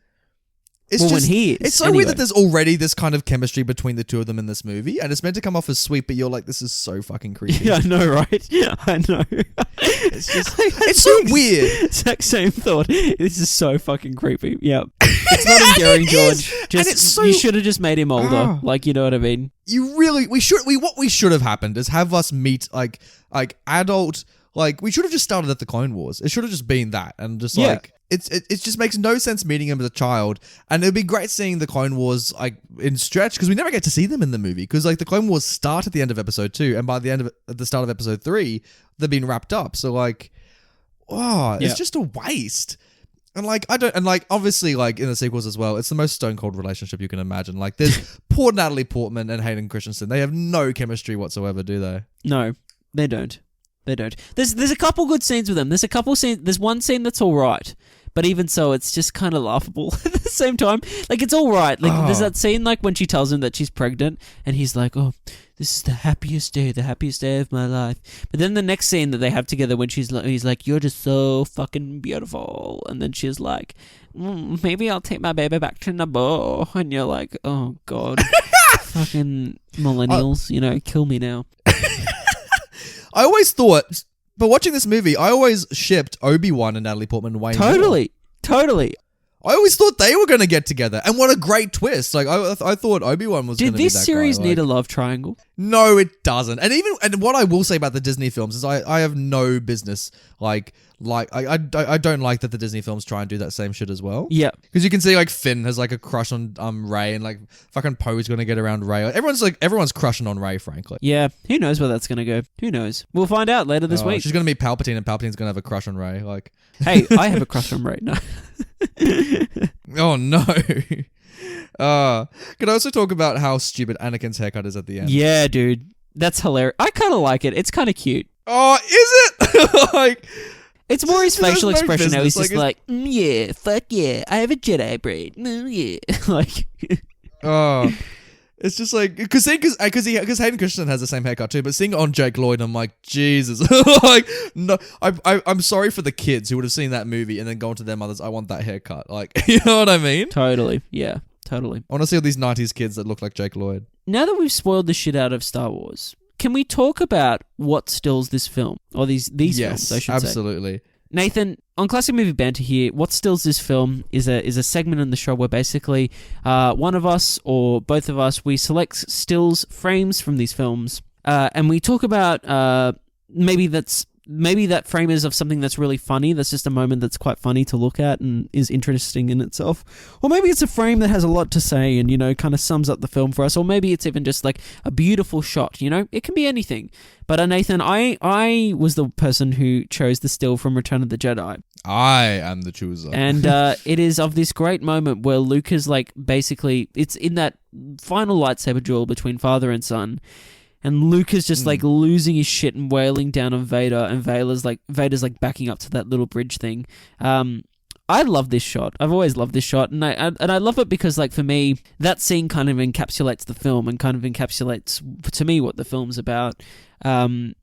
It's so weird that there's already this kind of chemistry between the two of them in this movie, and it's meant to come off as sweet, but you're like, this is so fucking creepy. Yeah, I know, right? I know. It's just, it's so weird. Exact same thought. This is so fucking creepy. Yeah. It's not endearing, George. You should have just made him older. Like, you know what I mean? What we should have happened is have us meet like adult. Like, we should have just started at the Clone Wars. It should have just been that. And just like, it just makes no sense meeting him as a child. And it'd be great seeing the Clone Wars like in stretch because we never get to see them in the movie. Because like the Clone Wars start at the end of episode 2 and by the end of at the start of episode 3, they've been wrapped up. So like, it's just a waste. And like, obviously like in the sequels as well, it's the most stone cold relationship you can imagine. Like there's poor Natalie Portman and Hayden Christensen. They have no chemistry whatsoever, do they? No, they don't. They don't. There's a couple good scenes with them. There's one scene that's all right, but even so, it's just kind of laughable at the same time. Like it's all right. Like there's that scene like when she tells him that she's pregnant, and he's like, "Oh, this is the happiest day of my life." But then the next scene that they have together, when he's like, "You're just so fucking beautiful," and then she's like, "Maybe I'll take my baby back to Naboo," and you're like, "Oh God, fucking millennials, kill me now." I always thought, but watching this movie, I always shipped Obi-Wan and Natalie Portman way more. Totally. I always thought they were going to get together. And what a great twist. Like, I thought Obi-Wan was going to be that guy. Did this series need a love triangle? No, it doesn't. And what I will say about the Disney films is I have no business, I don't like that the Disney films try and do that same shit as well. Yeah. Because you can see, like, Finn has, like, a crush on Rey, and, like, fucking Poe's going to get around Rey. Everyone's crushing on Rey, frankly. Yeah. Who knows where that's going to go? Who knows? We'll find out later this week. She's going to meet Palpatine, and Palpatine's going to have a crush on Rey. Like, hey, I have a crush on Rey. No. Oh, no. Could I also talk about how stupid Anakin's haircut is at the end? Yeah, dude. That's hilarious. I kind of like it. It's kind of cute. Oh, is it? Like... It's more his facial expression now. He's just like, yeah, fuck yeah, I have a Jedi brain. Yeah. Like... It's just like because Hayden Christensen has the same haircut too, but seeing it on Jake Lloyd, I'm like, Jesus, like no, I'm sorry for the kids who would have seen that movie and then gone to their mothers. I want that haircut, like you know what I mean? Totally, yeah, totally. I want to see all these '90s kids that look like Jake Lloyd. Now that we've spoiled the shit out of Star Wars, can we talk about what stills this film or these films? I should say. Absolutely. Nathan, on Classic Movie Banter here, what stills this film is a segment in the show where basically one of us or both of us, we select stills, frames from these films, and we talk about maybe that frame is of something that's really funny, that's just a moment that's quite funny to look at and is interesting in itself. Or maybe it's a frame that has a lot to say and, you know, kind of sums up the film for us. Or maybe it's even just like a beautiful shot, you know? It can be anything. But Nathan, I was the person who chose the still from Return of the Jedi. I am the chooser. And it is of this great moment where Luke is like, basically, it's in that final lightsaber duel between father and son. And Luke is just like losing his shit and wailing down on Vader, and Vader's like backing up to that little bridge thing. I love this shot. I've always loved this shot, and I love it because, like, for me, that scene kind of encapsulates the film and kind of encapsulates to me what the film's about. And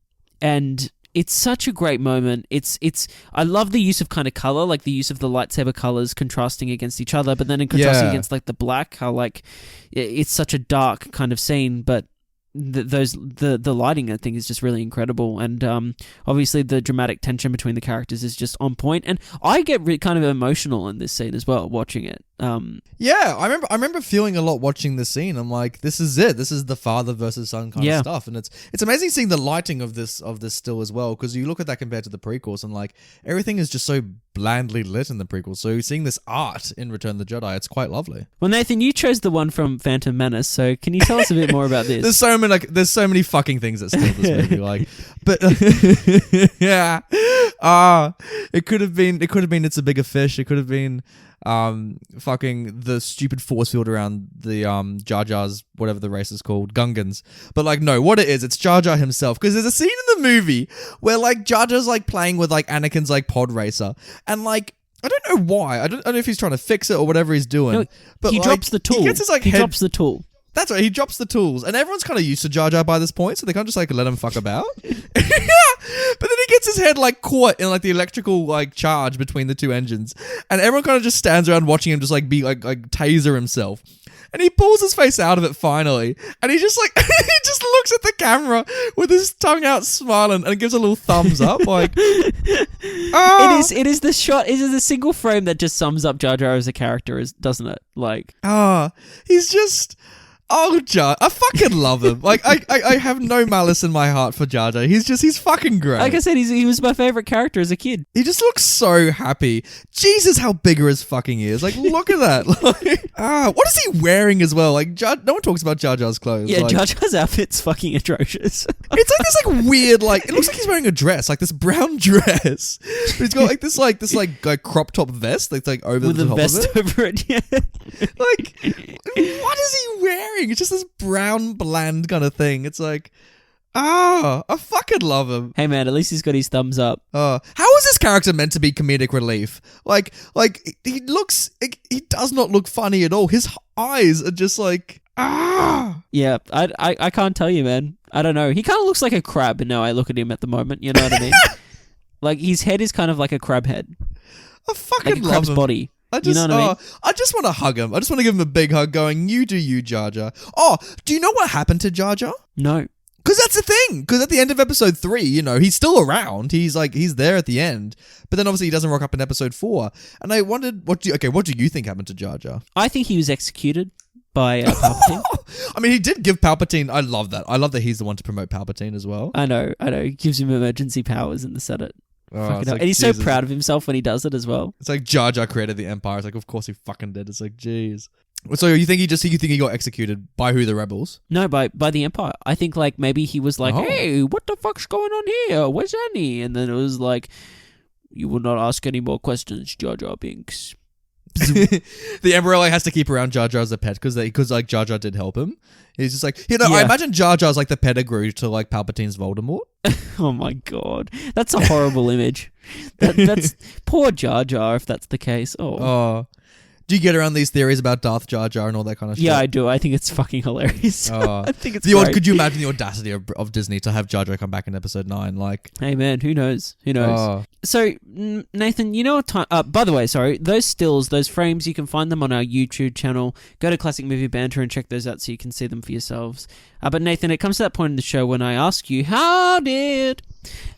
it's such a great moment. I love the use of kind of color, like the use of the lightsaber colors contrasting against each other, but then in contrasting against like the black, how like it's such a dark kind of scene, but the lighting, I think, is just really incredible, and obviously the dramatic tension between the characters is just on point, and I get kind of emotional in this scene as well watching it. I remember feeling a lot watching this scene. I'm like, this is it. This is the father versus son kind of stuff, and it's amazing seeing the lighting of this still as well, because you look at that compared to the prequels, and like everything is just so blandly lit in the prequels. So seeing this art in Return of the Jedi, it's quite lovely. Well, Nathan, you chose the one from Phantom Menace, so can you tell us a bit more about this? There's so many fucking things that steal this movie, like, but yeah, it could have been It's a Bigger Fish. It could have been fucking the stupid force field around the Jar Jar's, whatever the race is called, Gungans. But like, no, what it is, it's Jar Jar himself, because there's a scene in the movie where like Jar Jar's like playing with like Anakin's like pod racer, and like I don't know why, I don't know if he's trying to fix it or whatever he's doing. No, but he like, drops the tool. He gets his like he drops the tool. That's right, he drops the tools, and everyone's kind of used to Jar Jar by this point, so they can't just like let him fuck about. But then he gets his head like caught in like the electrical like charge between the two engines, and everyone kind of just stands around watching him just like be like taser himself. And he pulls his face out of it finally, and he just like he just looks at the camera with his tongue out smiling and gives a little thumbs up like It is the shot, it is the single frame that just sums up Jar Jar as a character, doesn't it? Like he's just Jar, I fucking love him. Like, I have no malice in my heart for Jar Jar. He's fucking great. Like I said, he was my favorite character as a kid. He just looks so happy. Jesus, how bigger his fucking ears. Like, look at that. Like, what is he wearing as well? Like, no one talks about Jar Jar's clothes. Yeah, like, Jar Jar's outfit's fucking atrocious. it's like this like weird, like, it looks like he's wearing a dress, like this brown dress. But he's got like this crop top vest that's like over with the top vest of it. over it. Yeah. Like, what is he wearing? It's just this brown, bland kind of thing. It's like, I fucking love him. Hey man, at least he's got his thumbs up. How is this character meant to be comedic relief? Like he does not look funny at all. His eyes are just like, Yeah, I can't tell you, man. I don't know. He kind of looks like a crab now I look at him at the moment, you know what I mean? Like, his head is kind of like a crab head. I fucking like a love crab's him. body. You know what I mean? I just want to hug him. I just want to give him a big hug going, you do you, Jar Jar. Oh, do you know what happened to Jar Jar? No. Because that's the thing. Because at the end of episode 3, you know, he's still around. He's there at the end. But then obviously he doesn't rock up in episode 4. And I wondered, what do you think happened to Jar Jar? I think he was executed by Palpatine. I mean, he did give Palpatine, I love that. I love that he's the one to promote Palpatine as well. I know. He gives him emergency powers in the Senate. Like, and he's so proud of himself when he does it as well. It's like Jar Jar created the Empire. It's like, of course he fucking did. It's like, jeez. So you think he got executed by who? The rebels? No, by the Empire. I think like maybe he was like, hey, what the fuck's going on here? Where's Annie? And then it was like, you will not ask any more questions, Jar Jar Binks. The Emperor like has to keep around Jar Jar as a pet because like Jar Jar did help him. He's just like, I imagine Jar Jar's like the pedigree to like Palpatine's Voldemort. Oh my god, that's a horrible image. That's poor Jar Jar if that's the case. Do you get around these theories about Darth Jar Jar and all that kind of shit? Yeah, I do. I think it's fucking hilarious. Oh. I think it's great. Could you imagine the audacity of Disney to have Jar Jar come back in episode 9? Like, hey man, who knows? Who knows? Oh. So, Nathan, you know what time... by the way, sorry, those stills, those frames, you can find them on our YouTube channel. Go to Classic Movie Banter and check those out so you can see them for yourselves. But Nathan, it comes to that point in the show when I ask you, how did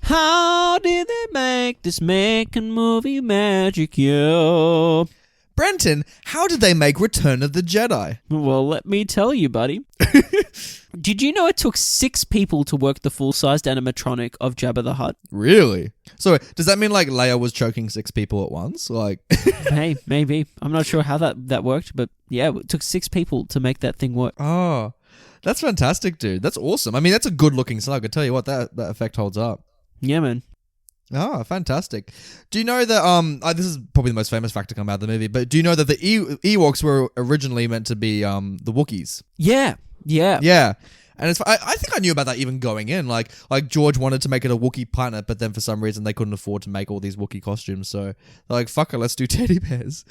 they make this making movie magic, yo? Brenton, how did they make Return of the Jedi? Well, let me tell you, buddy. Did you know it took 6 people to work the full-sized animatronic of Jabba the Hutt? Really? So does that mean like Leia was choking 6 people at once? Like, Hey, maybe. I'm not sure how that worked, but yeah, it took 6 people to make that thing work. oh, that's fantastic, dude. That's awesome. I mean, that's a good-looking slug. I tell you what, that effect holds up. Yeah, man. Oh, fantastic. Do you know that, this is probably the most famous fact to come out of the movie, but do you know that the Ewoks were originally meant to be the Wookiees? Yeah. Yeah. And I think I knew about that even going in. Like George wanted to make it a Wookiee planet, but then for some reason they couldn't afford to make all these Wookiee costumes. So they're like, fuck it, let's do teddy bears.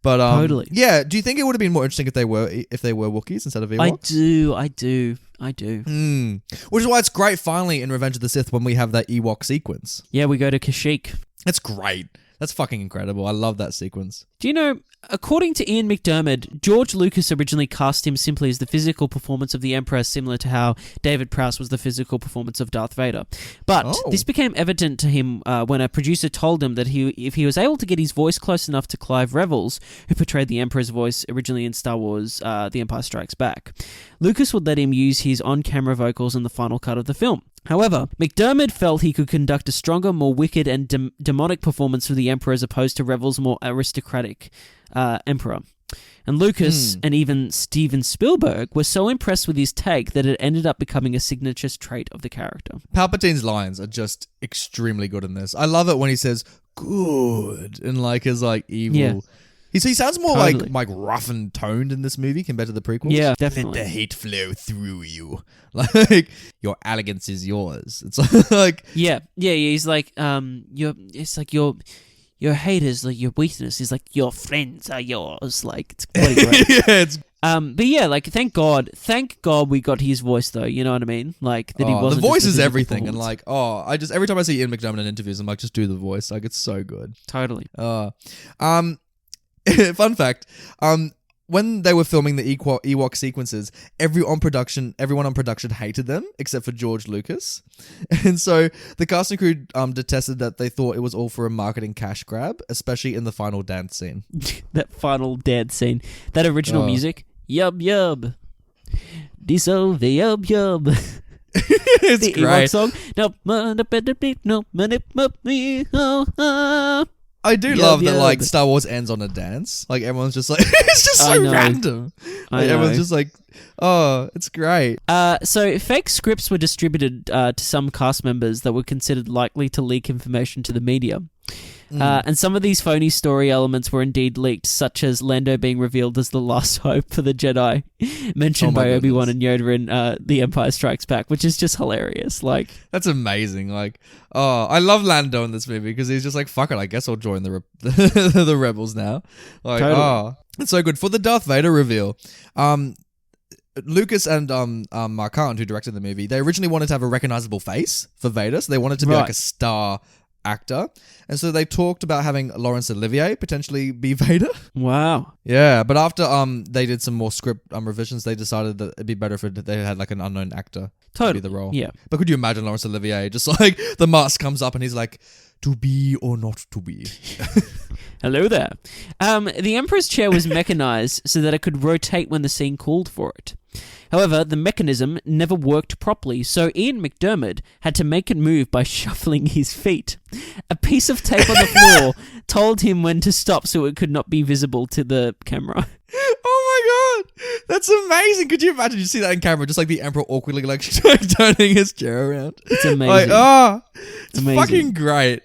But Totally. Yeah. Do you think it would have been more interesting if they were Wookiees instead of Ewoks? I do. Which is why it's great finally in Revenge of the Sith when we have that Ewok sequence. Yeah, we go to Kashyyyk. It's great. That's fucking incredible. I love that sequence. Do you know, according to Ian McDiarmid, George Lucas originally cast him simply as the physical performance of the Emperor, similar to how David Prowse was the physical performance of Darth Vader. But this became evident to him when a producer told him that if he was able to get his voice close enough to Clive Revels, who portrayed the Emperor's voice originally in Star Wars The Empire Strikes Back, Lucas would let him use his on-camera vocals in the final cut of the film. However, McDiarmid felt he could conduct a stronger, more wicked and demonic performance for the Emperor as opposed to Revels' more aristocratic Emperor. And Lucas and even Steven Spielberg were so impressed with his take that it ended up becoming a signature trait of the character. Palpatine's lines are just extremely good in this. I love it when he says "good" and like his like evil. Yeah. He sounds more Totally. like rough and toned in this movie compared to the prequels. Yeah, Let definitely. the hate flow through you. Like, your arrogance is yours. It's like Yeah. He's like, it's like your hate is like your weakness is like your friends are yours. Like, it's bloody great. yeah, it's But yeah, like thank God we got his voice though. You know what I mean? Like that he wasn't. the voice just is a physical everything, and performance. like I just every time I see Ian McDiarmid in interviews, I'm like, just do the voice. Like, it's so good. Totally. Fun fact. When they were filming the Ewok sequences, everyone on production hated them except for George Lucas, and so the cast and crew detested that. They thought it was all for a marketing cash grab, especially in the final dance scene. That final dance scene, that original music, yub yub, diesel the yub yub. It's The great. Ewok song. No, I do Yub, love that, yub. like, Star Wars ends on a dance. Like, everyone's just like, it's just I so know. random. I Like, everyone's know. just like, oh, it's great. So fake scripts were distributed to some cast members that were considered likely to leak information to the media. And some of these phony story elements were indeed leaked, such as Lando being revealed as the last hope for the Jedi, mentioned Oh my by Obi-Wan and goodness. Yoda in The Empire Strikes Back, which is just hilarious. Like, That's amazing. Like, oh, I love Lando in this movie because he's just like, fuck it, I guess I'll join the rebels now. Like, Totally. oh, it's so good. For the Darth Vader reveal, Lucas and Mark Hahn, who directed the movie, they originally wanted to have a recognizable face for Vader, so they wanted to be like Right. a star actor, and so they talked about having Laurence Olivier potentially be Vader. wow. Yeah, but after they did some more script revisions, they decided that it'd be better if they had like an unknown actor to Totally. be the role. Yeah. But could you imagine Laurence Olivier just like the mask comes up and he's like, to be or not to be? Hello there. The Emperor's chair was mechanized so that it could rotate when the scene called for it. However, the mechanism never worked properly, so Ian McDiarmid had to make it move by shuffling his feet. A piece of tape on the floor told him when to stop so it could not be visible to the camera. Oh my god, that's amazing! Could you imagine? You see that in camera, just like the Emperor awkwardly like turning his chair around. It's amazing. Like, oh, it's Amazing. fucking great.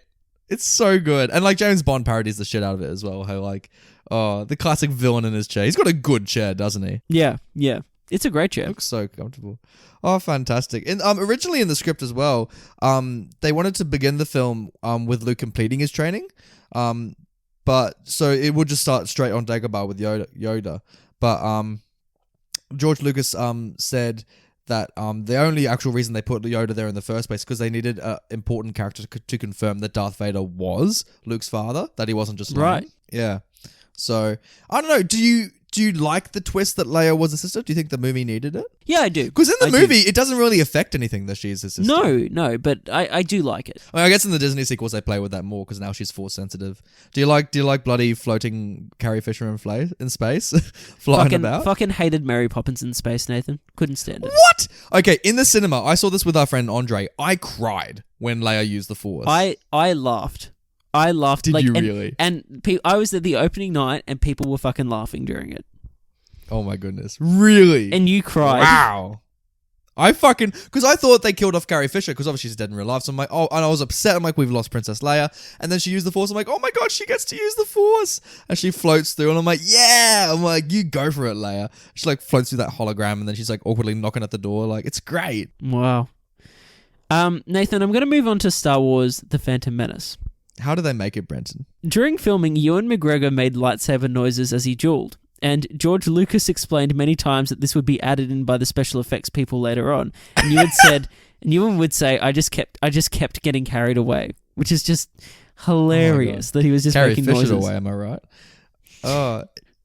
It's so good, and like James Bond parodies the shit out of it as well. How like, oh, the classic villain in his chair. He's got a good chair, doesn't he? Yeah. It's a great chair. Looks so comfortable. Oh, fantastic. And originally in the script as well, they wanted to begin the film with Luke completing his training. But so it would just start straight on Dagobah with Yoda. But George Lucas said that the only actual reason they put Yoda there in the first place because they needed an important character to confirm that Darth Vader was Luke's father, that he wasn't just lying. Right. Yeah. So I don't know. Do you like the twist that Leia was a sister? Do you think the movie needed it? Yeah, I do. Because in the movie, it doesn't really affect anything that she's a sister. No, but I do like it. I guess in the Disney sequels they play with that more because now she's force sensitive. Do you like bloody floating Carrie Fisher in space, flying about? Fucking hated Mary Poppins in space, Nathan. Couldn't stand it. What? Okay, in the cinema, I saw this with our friend Andre. I cried when Leia used the force. I laughed. Did you really? And I was at the opening night and people were fucking laughing during it. Oh my goodness. Really? And you cried. Wow. Because I thought they killed off Carrie Fisher because obviously she's dead in real life. So I'm like, oh, and I was upset. I'm like, we've lost Princess Leia. And then she used the Force. I'm like, oh my God, she gets to use the Force. And she floats through and I'm like, yeah. I'm like, you go for it, Leia. She like floats through that hologram and then she's like awkwardly knocking at the door. Like, it's great. Wow. Nathan, I'm going to move on to Star Wars The Phantom Menace. How do they make it, Brenton? During filming, Ewan McGregor made lightsaber noises as he dueled. And George Lucas explained many times that this would be added in by the special effects people later on. And Ewan would say, I just kept getting carried away, which is just hilarious that he was just making noises. Carry Fisher away, am I right?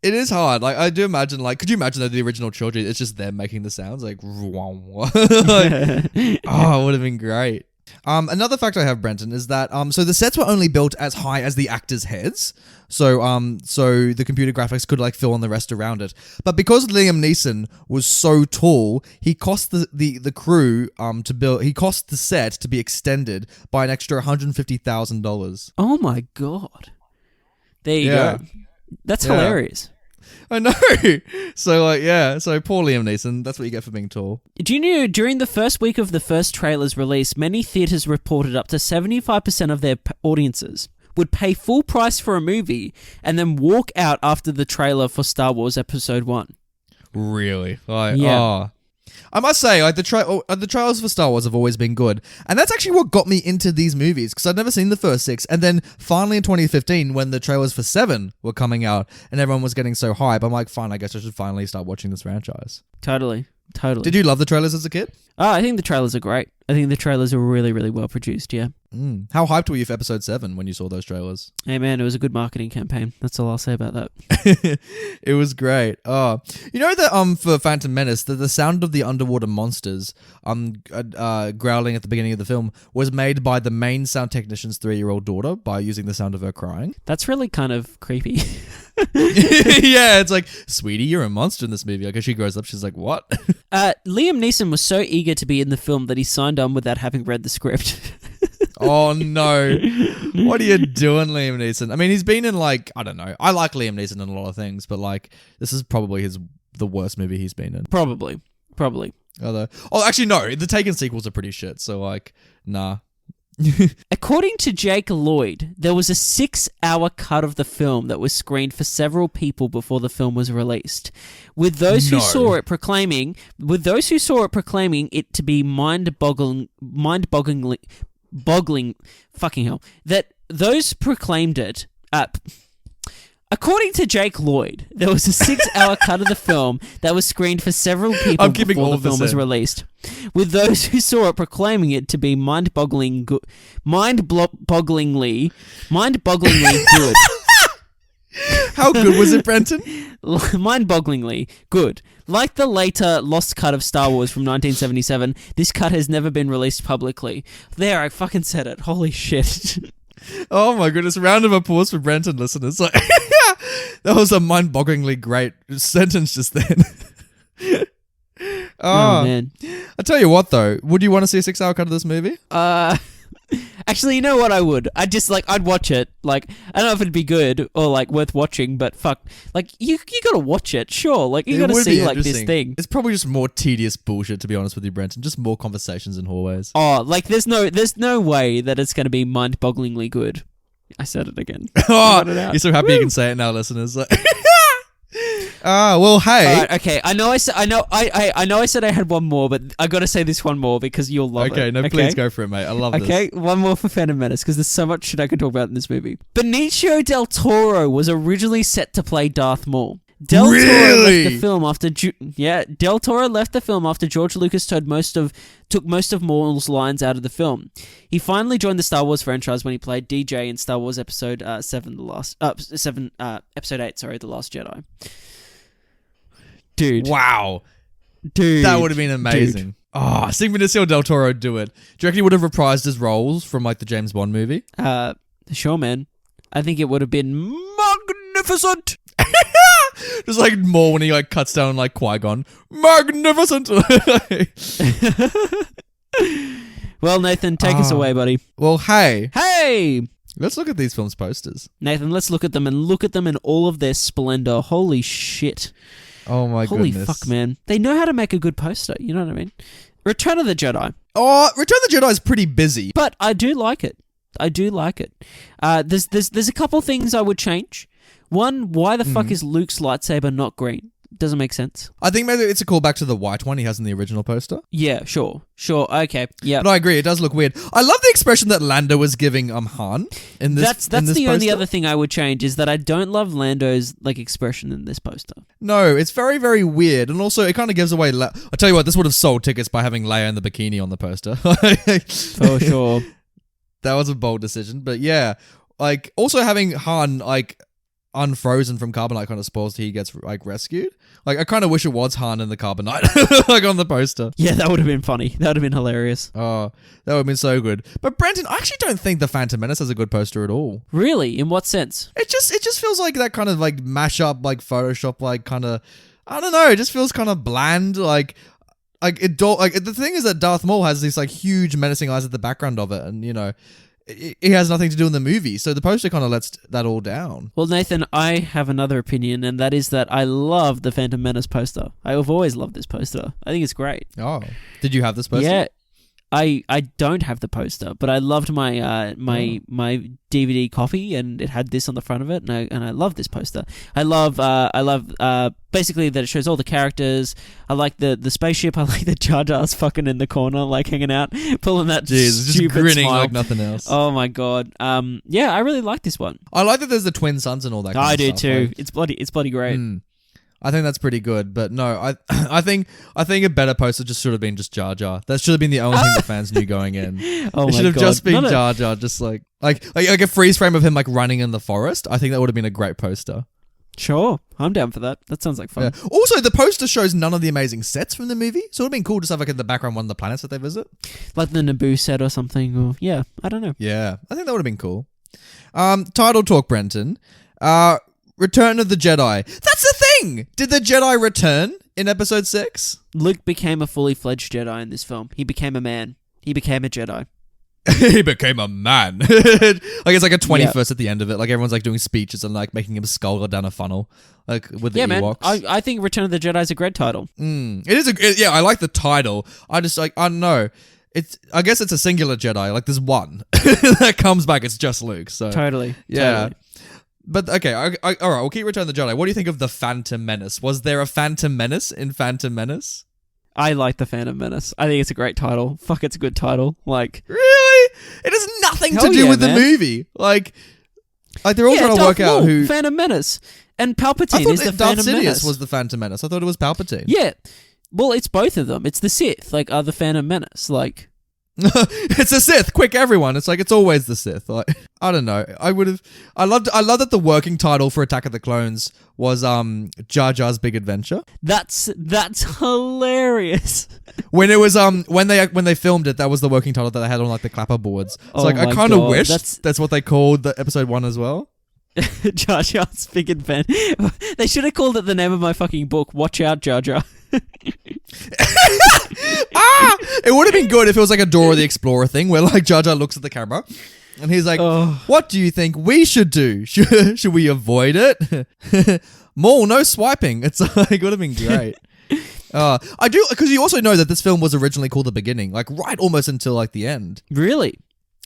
It is hard. Like, I do imagine, like, could you imagine that the original trilogy, it's just them making the sounds, like, like it would have been great. Another fact I have, Brenton, is that so the sets were only built as high as the actors' heads, so the computer graphics could like fill in the rest around it. But because Liam Neeson was so tall, he cost the crew to build. He cost the set to be extended by an extra $150,000. Oh my God! There you go. That's hilarious. I know. So so poor Liam Neeson. That's what you get for being tall. Do you know, during the first week of the first trailer's release, many theaters reported up to 75% of their audiences would pay full price for a movie and then walk out after the trailer for Star Wars Episode 1. Really? I must say, like the trailers for Star Wars have always been good, and that's actually what got me into these movies because I'd never seen the first 6, and then finally in 2015, when the trailers for 7 were coming out and everyone was getting so hype, I'm like, fine, I guess I should finally start watching this franchise. Totally. Did you love the trailers as a kid? Oh, I think the trailers are great. I think the trailers are really, really well produced. Yeah. How hyped were you for Episode 7 when you saw those trailers? Hey man, it was a good marketing campaign. That's all I'll say about that. It was great. Oh, you know that for Phantom Menace, the sound of the underwater monsters growling at the beginning of the film was made by the main sound technician's 3-year-old daughter by using the sound of her crying. That's really kind of creepy. Yeah, it's like, sweetie, you're a monster in this movie. Like, as she grows up, she's like, what? Liam Neeson was so eager to be in the film that he signed on without having read the script. Oh no. What are you doing, Liam Neeson? I mean, he's been in like, I don't know. I like Liam Neeson in a lot of things, but like, this is probably the worst movie he's been in. Probably. Actually, no. The Taken sequels are pretty shit, so like, nah. According to Jake Lloyd, there was a 6-hour cut of the film that was screened for several people before the film was released, with those who saw it proclaiming it to be mind-boggling, fucking hell, that those proclaimed it. According to Jake Lloyd, there was a 6-hour cut of the film that was screened for seveul people before the film was released, with those who saw it proclaiming it to be mind-bogglingly good. How good was it, Brenton? Mind-bogglingly good. Like the later lost cut of Star Wars from 1977, this cut has never been released publicly. There, I fucking said it. Holy shit. Oh my goodness. Round of applause for Brenton, listeners. Like, that was a mind-bogglingly great sentence just then. Oh, man. I tell you what, though. Would you want to see a 6-hour cut of this movie? Actually, you know what? I would. I'd watch it. Like, I don't know if it'd be good or like worth watching, but fuck, like you gotta watch it. Sure, like you gotta see like this thing. It's probably just more tedious bullshit, to be honest with you, Brenton. Just more conversations in hallways. Oh, like there's no way that it's gonna be mind-bogglingly good. I said it again. Oh, you're so happy you can say it now, listeners. Well, hey. All right, okay. I know. I said I had one more, but I got to say this one more because you'll love it. Okay, no, please go for it, mate. I love this. Okay, one more for Phantom Menace because there's so much shit I could talk about in this movie. Benicio del Toro was originally set to play Darth Maul. Del Toro left the film after Del Toro left the film after George Lucas took most of Maul's lines out of the film. He finally joined the Star Wars franchise when he played DJ in Star Wars Episode 7, Episode 8, The Last Jedi. Dude, wow, dude, that would have been amazing. Dude. Oh, seeing Benicio del Toro do it. Do you reckon he would have reprised his roles from like the James Bond movie? Sure, man. I think it would have been magnificent. Just like more when he like cuts down like Qui-Gon. Magnificent. Well, Nathan, take us away, buddy. Well, hey. Let's look at these films' posters. Nathan, let's look at them and look at them in all of their splendor. Holy shit. Oh my Holy goodness. fuck, man. They know how to make a good poster, you know what I mean? Return of the Jedi. Oh, Return of the Jedi is pretty busy. But I do like it. There's a couple things I would change. One, why the fuck is Luke's lightsaber not green? Doesn't make sense. I think maybe it's a callback to the white one he has in the original poster. Yeah, sure. Okay, yeah. But I agree, it does look weird. I love the expression that Lando was giving Han in this. That's the only other thing I would change is that I don't love Lando's like expression in this poster. No, it's very, very weird, and also it kind of gives away. I tell you what, this would have sold tickets by having Leia in the bikini on the poster. For sure. That was a bold decision, but yeah, like also having Han like unfrozen from carbonite kind of spoils he gets like rescued. Like I kind of wish it was Han in the carbonite like on the poster. Yeah, that would have been funny. That would have been hilarious. Oh, that would have been so good. But Brenton, I actually don't think the Phantom Menace has a good poster at all. Really? In what sense? It just feels like that kind of like mashup, like Photoshop, like kind of, I don't know. It just feels kind of bland. Like the thing is that Darth Maul has these like huge menacing eyes at the background of it, and you know, it has nothing to do in the movie. So the poster kind of lets that all down. Well, Nathan, I have another opinion, and that is that I love the Phantom Menace poster. I have always loved this poster. I think it's great. Oh, did you have this poster? Yeah. I don't have the poster, but I loved my my DVD copy, and it had this on the front of it, and I love this poster. I love basically that it shows all the characters. I like the spaceship. I like the Jar Jar's fucking in the corner, like hanging out, pulling that just grinning smile. Like nothing else. Oh my god. Yeah, I really like this one. I like that there's the twin sons and all that. I do stuff. Too. Like, it's bloody great. I think that's pretty good, but no, I think a better poster just should have been just Jar Jar. That should have been the only thing the fans knew going in. It should have just been Jar Jar, just like a freeze frame of him like running in the forest. I think that would have been a great poster. Sure, I'm down for that. That sounds like fun. Yeah. Also, the poster shows none of the amazing sets from the movie, so it would have been cool to have like in the background one of the planets that they visit, like the Naboo set or something. Or yeah, I don't know. Yeah, I think that would have been cool. Title talk, Brenton. Return of the Jedi. That's the thing! Did the Jedi return in episode 6? Luke became a fully fledged Jedi in this film. He became a man. He became a Jedi. He became a man. Like it's like a 21st at the end of it. Like everyone's like doing speeches and like making him skull down a funnel. Like with the Ewoks. Man. I think Return of the Jedi is a great title. It is I like the title. I just like, I don't know. I guess it's a singular Jedi. Like there's one that comes back. It's just Luke. So totally. Yeah. Totally. But okay, all right, we'll keep Return of the Jedi. What do you think of the Phantom Menace? Was there a Phantom Menace in Phantom Menace? I like the Phantom Menace. I think it's a great title. Fuck, it's a good title. Like, really? It has nothing to do with the movie. Like they're all trying to work out who Phantom Menace and Palpatine is the Phantom Menace. Was the Phantom Menace? I thought it was Palpatine. Yeah, well, it's both of them. It's the Sith, like, are the Phantom Menace, like. It's a Sith. Quick, everyone! It's like it's always the Sith. Like I don't know. I love that the working title for Attack of the Clones was Jar Jar's Big Adventure. That's hilarious. When it was when they filmed it, that was the working title that they had on like the clapper boards. So like I kind of wish that's what they called the episode 1 as well. Jar Jar's Big Adventure. They should have called it the name of my fucking book. Watch out, Jar Jar. It would have been good if it was like a Dora the Explorer thing where like Jar Jar looks at the camera and he's like, what do you think we should do? Should we avoid it? Maul, no swiping. It's like, it would have been great. I do, because you also know that this film was originally called The Beginning, like right almost until like the end. Really?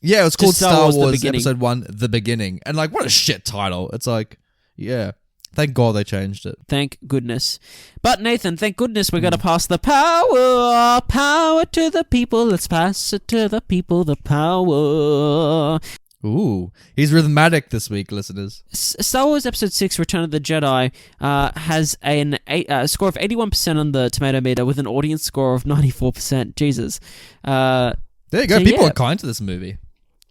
Yeah, it was called Star Wars Episode 1, The Beginning. And like, what a shit title. It's like, yeah. Thank God they changed it. Thank goodness. But Nathan, thank goodness we're going to pass the power. Power to the people. Let's pass it to the people, the power. Ooh, he's rhythmatic this week, listeners. Star Wars Episode 6, Return of the Jedi, has a score of 81% on the tomato meter with an audience score of 94%. Jesus. There you go. People are kind to this movie.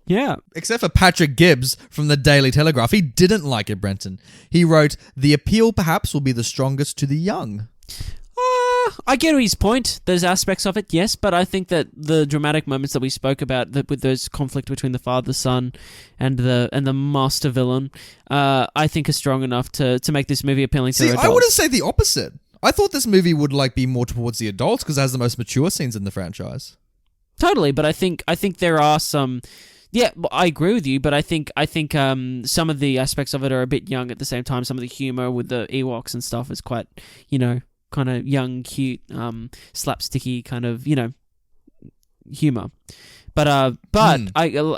Yeah. Except for Patrick Gibbs from the Daily Telegraph. He didn't like it, Brenton. He wrote, "The appeal perhaps will be the strongest to the young." I get his point. There's aspects of it, yes, but I think that the dramatic moments that we spoke about, that with those conflict between the father, son, and the master villain, I think are strong enough to make this movie appealing to adults. I would say the opposite. I thought this movie would be more towards the adults because it has the most mature scenes in the franchise. Totally, but I think there are some. Yeah, I agree with you, but I think some of the aspects of it are a bit young at the same time. Some of the humor with the Ewoks and stuff is quite, kind of young, cute, slapsticky kind of, humor. But I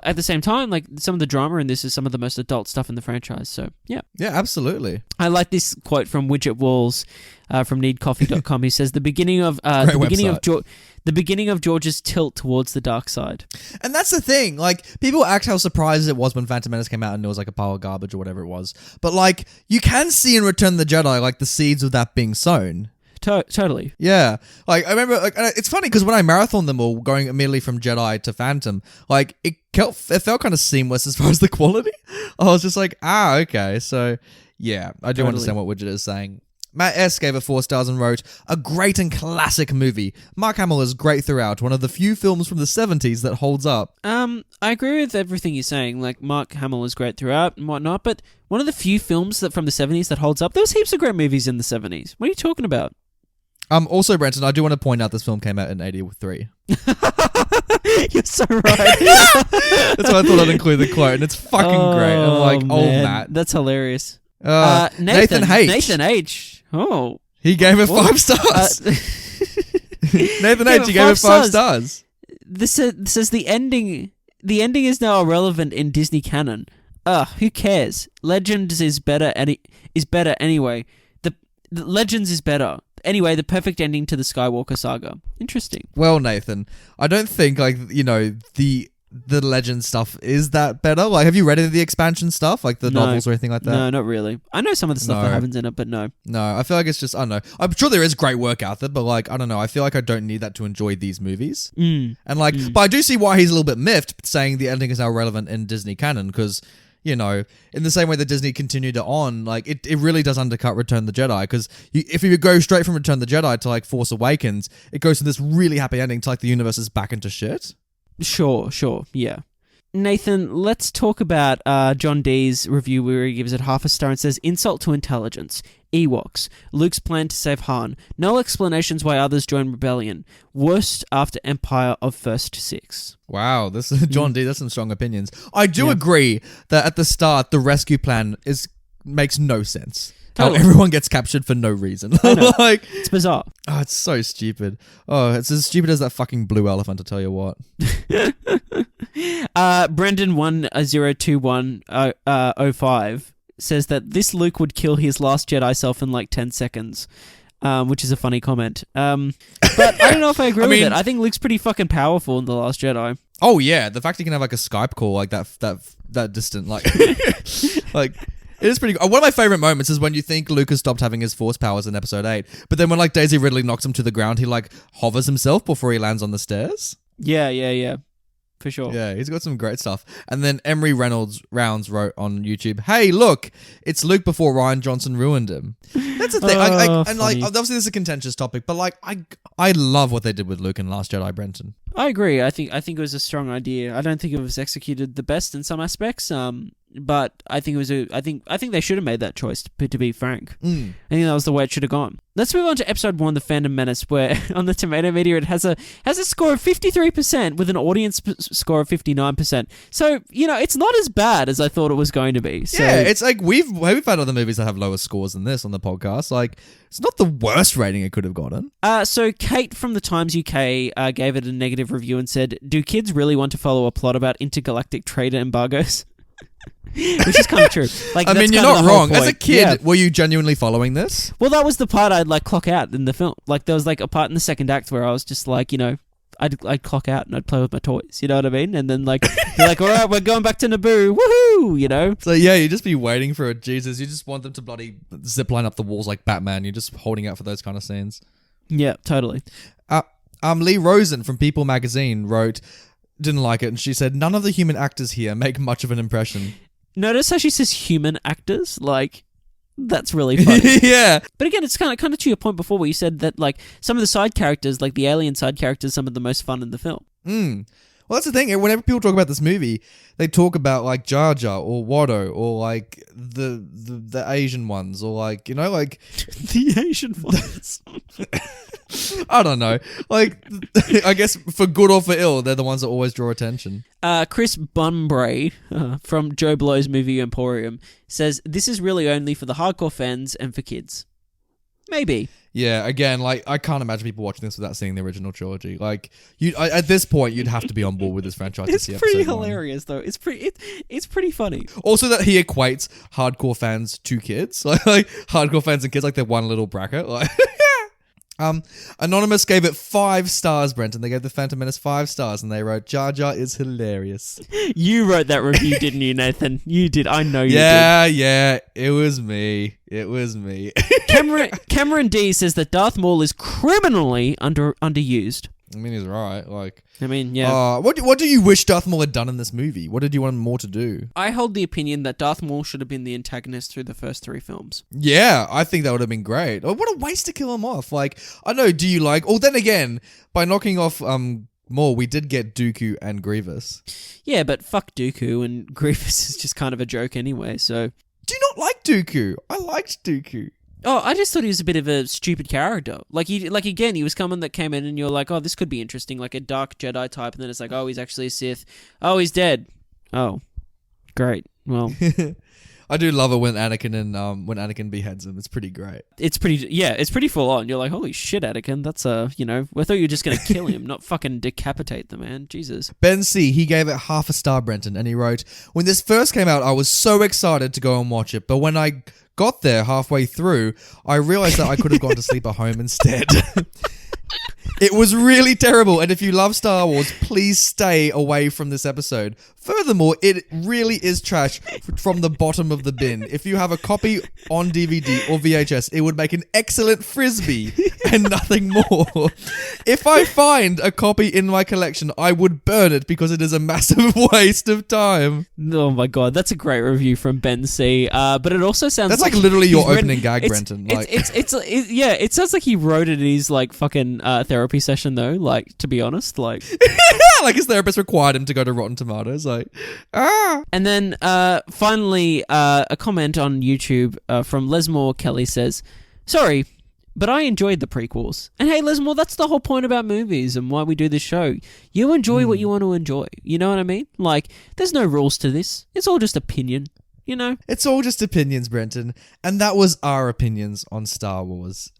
at the same time, like, some of the drama in this is some of the most adult stuff in the franchise. So yeah, absolutely. I like this quote from Widget Walls from needcoffee.com. He says the beginning of George's tilt towards the dark side. And that's the thing. Like, people act how surprised it was when Phantom Menace came out and it was like a pile of garbage or whatever it was. But like, you can see in Return of the Jedi like the seeds of that being sown. Totally. Yeah. Like, I remember, like, it's funny because when I marathoned them all, going immediately from Jedi to Phantom, like, it felt kind of seamless as far as the quality. I was just like, okay. So, yeah, I do understand what Widget is saying. Matt S. gave it 4 stars and wrote, "A great and classic movie. Mark Hamill is great throughout. One of the few films from the 70s that holds up." I agree with everything you're saying. Like, Mark Hamill is great throughout and whatnot, but one of the few films that from the 70s that holds up, there was heaps of great movies in the 70s. What are you talking about? Also, Brenton, I do want to point out this film came out in 83. You're so right. That's why I thought I'd include the quote, and it's fucking great. I'm like, man. Matt. That's hilarious. Nathan H. Nathan H. Oh. He gave it 5 stars. Nathan H. He gave it 5 stars. This says the ending is now irrelevant in Disney canon. Who cares? Legends is better anyway. The Legends is better. Anyway, the perfect ending to the Skywalker saga. Interesting. Well, Nathan, I don't think, like, the Legend stuff is that better. Like, have you read any of the expansion stuff? Like the novels or anything like that? No, not really. I know some of the stuff that happens in it, but no. No, I feel like it's just, I don't know. I'm sure there is great work out there, but like, I don't know. I feel like I don't need that to enjoy these movies. And like, but I do see why he's a little bit miffed saying the ending is now relevant in Disney canon, because, in the same way that Disney continued it on, like, it really does undercut Return of the Jedi, because if you go straight from Return of the Jedi to, like, Force Awakens, it goes to this really happy ending to, like, the universe is back into shit. Sure, yeah. Nathan, let's talk about John D's review where he gives it half a star and says, "Insult to intelligence. Ewoks. Luke's plan to save Han. No explanations why others join rebellion. Worst after Empire of First 6. Wow, this is John D. That's some strong opinions. I do agree that at the start, the rescue plan makes no sense. Totally. How everyone gets captured for no reason. Like, it's bizarre. Oh, it's so stupid. Oh, it's as stupid as that fucking blue elephant, to tell you what. Brendan 102105 says that this Luke would kill his last Jedi self in like 10 seconds, which is a funny comment. But I don't know if I agree with it. I think Luke's pretty fucking powerful in The Last Jedi. Oh yeah, the fact he can have like a Skype call like that distant, like, like. It is pretty good. One of my favorite moments is when you think Luke has stopped having his force powers in episode 8, but then when like Daisy Ridley knocks him to the ground, he like hovers himself before he lands on the stairs. Yeah. For sure. Yeah, he's got some great stuff. And then Emery Reynolds Rounds wrote on YouTube, "Hey, look, it's Luke before Rian Johnson ruined him." That's the thing. And like, obviously this is a contentious topic, but like, I love what they did with Luke in Last Jedi, Brenton. I agree. I think it was a strong idea. I don't think it was executed the best in some aspects. But I think it was I think they should have made that choice, to be frank. I think that was the way it should have gone. Let's move on to episode 1, The Phantom Menace, where on the tomato meter it has a score of 53% with an audience score of 59%. So, it's not as bad as I thought it was going to be. So, yeah, it's like we've had other movies that have lower scores than this on the podcast. Like, it's not the worst rating it could have gotten. So Kate from the Times UK gave it a negative review and said, "Do kids really want to follow a plot about intergalactic trade embargoes?" Which is kind of true. Like, I that's mean, you're kind of not the whole wrong. As a point. kid, Yeah. were you genuinely following this? Well, that was the part I'd like clock out in the film. Like, there was like a part in the second act where I was just like, I'd clock out and I'd play with my toys. You know what I mean? And then like, you're like, all right, we're going back to Naboo. Woohoo! So yeah, you just be waiting for it. Jesus, you just want them to bloody zipline up the walls like Batman. You're just holding out for those kind of scenes. Yeah, totally. Lee Rosen from People magazine didn't like it, and she said, none of the human actors here make much of an impression. Notice how she says human actors? Like, that's really funny. Yeah. But again, it's kind of to your point before where you said that, like, some of the side characters, like the alien side characters, some of the most fun in the film. Well, that's the thing. Whenever people talk about this movie, they talk about like Jar Jar or Watto or like the Asian ones or like, like The Asian ones. I don't know. Like, I guess for good or for ill, they're the ones that always draw attention. Chris Bunbury from Joe Blow's Movie Emporium says, this is really only for the hardcore fans and for kids. Maybe. Yeah, again, like, I can't imagine people watching this without seeing the original trilogy. Like, at this point, you'd have to be on board with this franchise. It's to see pretty episode 1. hilarious, though. It's pretty funny. Also, that he equates hardcore fans to kids. Like hardcore fans and kids, like they're one little bracket. Like, Anonymous gave it 5 stars, Brenton. They gave The Phantom Menace 5 stars, and they wrote, Jar Jar is hilarious. You wrote that review, didn't you, Nathan? You did. I know you did. Yeah, it was me. Cameron D says that Darth Maul is criminally underused. I mean, he's right. Like, Yeah. What do you wish Darth Maul had done in this movie? What did you want him more to do? I hold the opinion that Darth Maul should have been the antagonist through the first 3 films. Yeah, I think that would have been great. Oh, what a waste to kill him off. Like, I know, do you like... Oh, then again, by knocking off Maul, we did get Dooku and Grievous. Yeah, but fuck Dooku, and Grievous is just kind of a joke anyway, so... Do you not like Dooku? I liked Dooku. Oh, I just thought he was a bit of a stupid character. Like he was someone that came in and you're like, oh, this could be interesting, like a dark Jedi type, and then it's like, oh, he's actually a Sith. Oh, he's dead. Oh, great. Well, I do love it when Anakin beheads him. It's pretty great. It's pretty full on. You're like, holy shit, Anakin. That's I thought you were just gonna kill him, not fucking decapitate the man. Jesus. Ben C, he gave it half a star, Brenton, and he wrote, when this first came out, I was so excited to go and watch it, but when I got there halfway through, I realized that I could have gone to sleep at home instead. It was really terrible, and if you love Star Wars, please stay away from this episode. Furthermore, it really is trash from the bottom of the bin. If you have a copy on DVD or VHS, it would make an excellent frisbee and nothing more. If I find a copy in my collection, I would burn it because it is a massive waste of time. Oh my god, that's a great review from Ben C. But it also sounds that's like literally your he's opening gag, Brenton. Like, it sounds like he wrote it in his like fucking therapy session though. Like, to be honest, like like his therapist required him to go to Rotten Tomatoes. Like, And then finally, a comment on YouTube from Lesmore Kelly says, "Sorry, but I enjoyed the prequels." And hey, Lesmore, that's the whole point about movies and why we do this show. You enjoy what you want to enjoy. You know what I mean? Like, there's no rules to this. It's all just opinion. It's all just opinions, Brenton. And that was our opinions on Star Wars.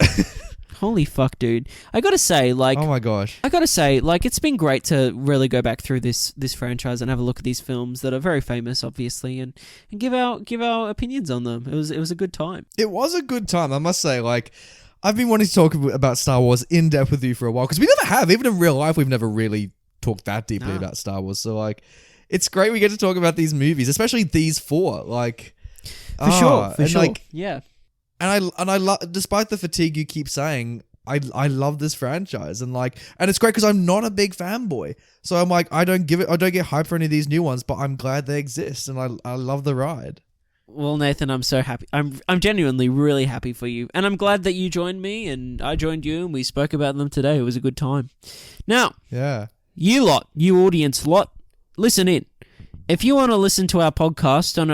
Holy fuck, dude. I gotta say, like... Oh my gosh. It's been great to really go back through this franchise and have a look at these films that are very famous, obviously, and give our opinions on them. It was a good time. It was a good time, I must say. Like, I've been wanting to talk about Star Wars in depth with you for a while, because we never have. Even in real life, we've never really talked that deeply about Star Wars. So, like, it's great we get to talk about these movies, especially these 4. Like... For sure. Like, yeah. And I love, despite the fatigue you keep saying, I love this franchise, and it's great because I'm not a big fanboy, so I'm like, I don't get hyped for any of these new ones, but I'm glad they exist, and I love the ride. Well, Nathan, I'm so happy. I'm genuinely really happy for you, and I'm glad that you joined me and I joined you, and we spoke about them today. It was a good time. Now, yeah, you audience lot, listen in. If you want to listen to our podcast on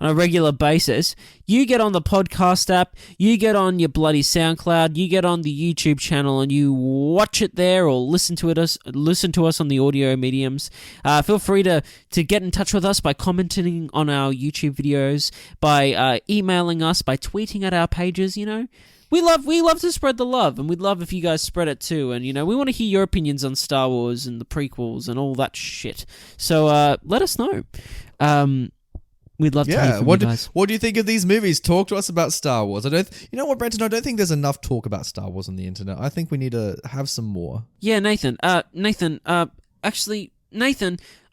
a regular basis, you get on the podcast app, you get on your bloody SoundCloud, you get on the YouTube channel, and you watch it there or listen to us on the audio mediums. Feel free to get in touch with us by commenting on our YouTube videos, by emailing us, by tweeting at our pages. We love to spread the love, and we'd love if you guys spread it too. And we want to hear your opinions on Star Wars and the prequels and all that shit. So let us know. We'd love to hear from you guys. What do you think of these movies? Talk to us about Star Wars. You know what, Brenton? I don't think there's enough talk about Star Wars on the internet. I think we need to have some more. Yeah, Nathan. Nathan.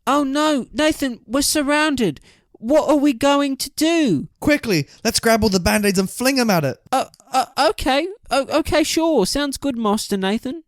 Oh no, Nathan, we're surrounded. What are we going to do? Quickly, let's grab all the band-aids and fling them at it. Okay. Okay, sure. Sounds good, Master Nathan.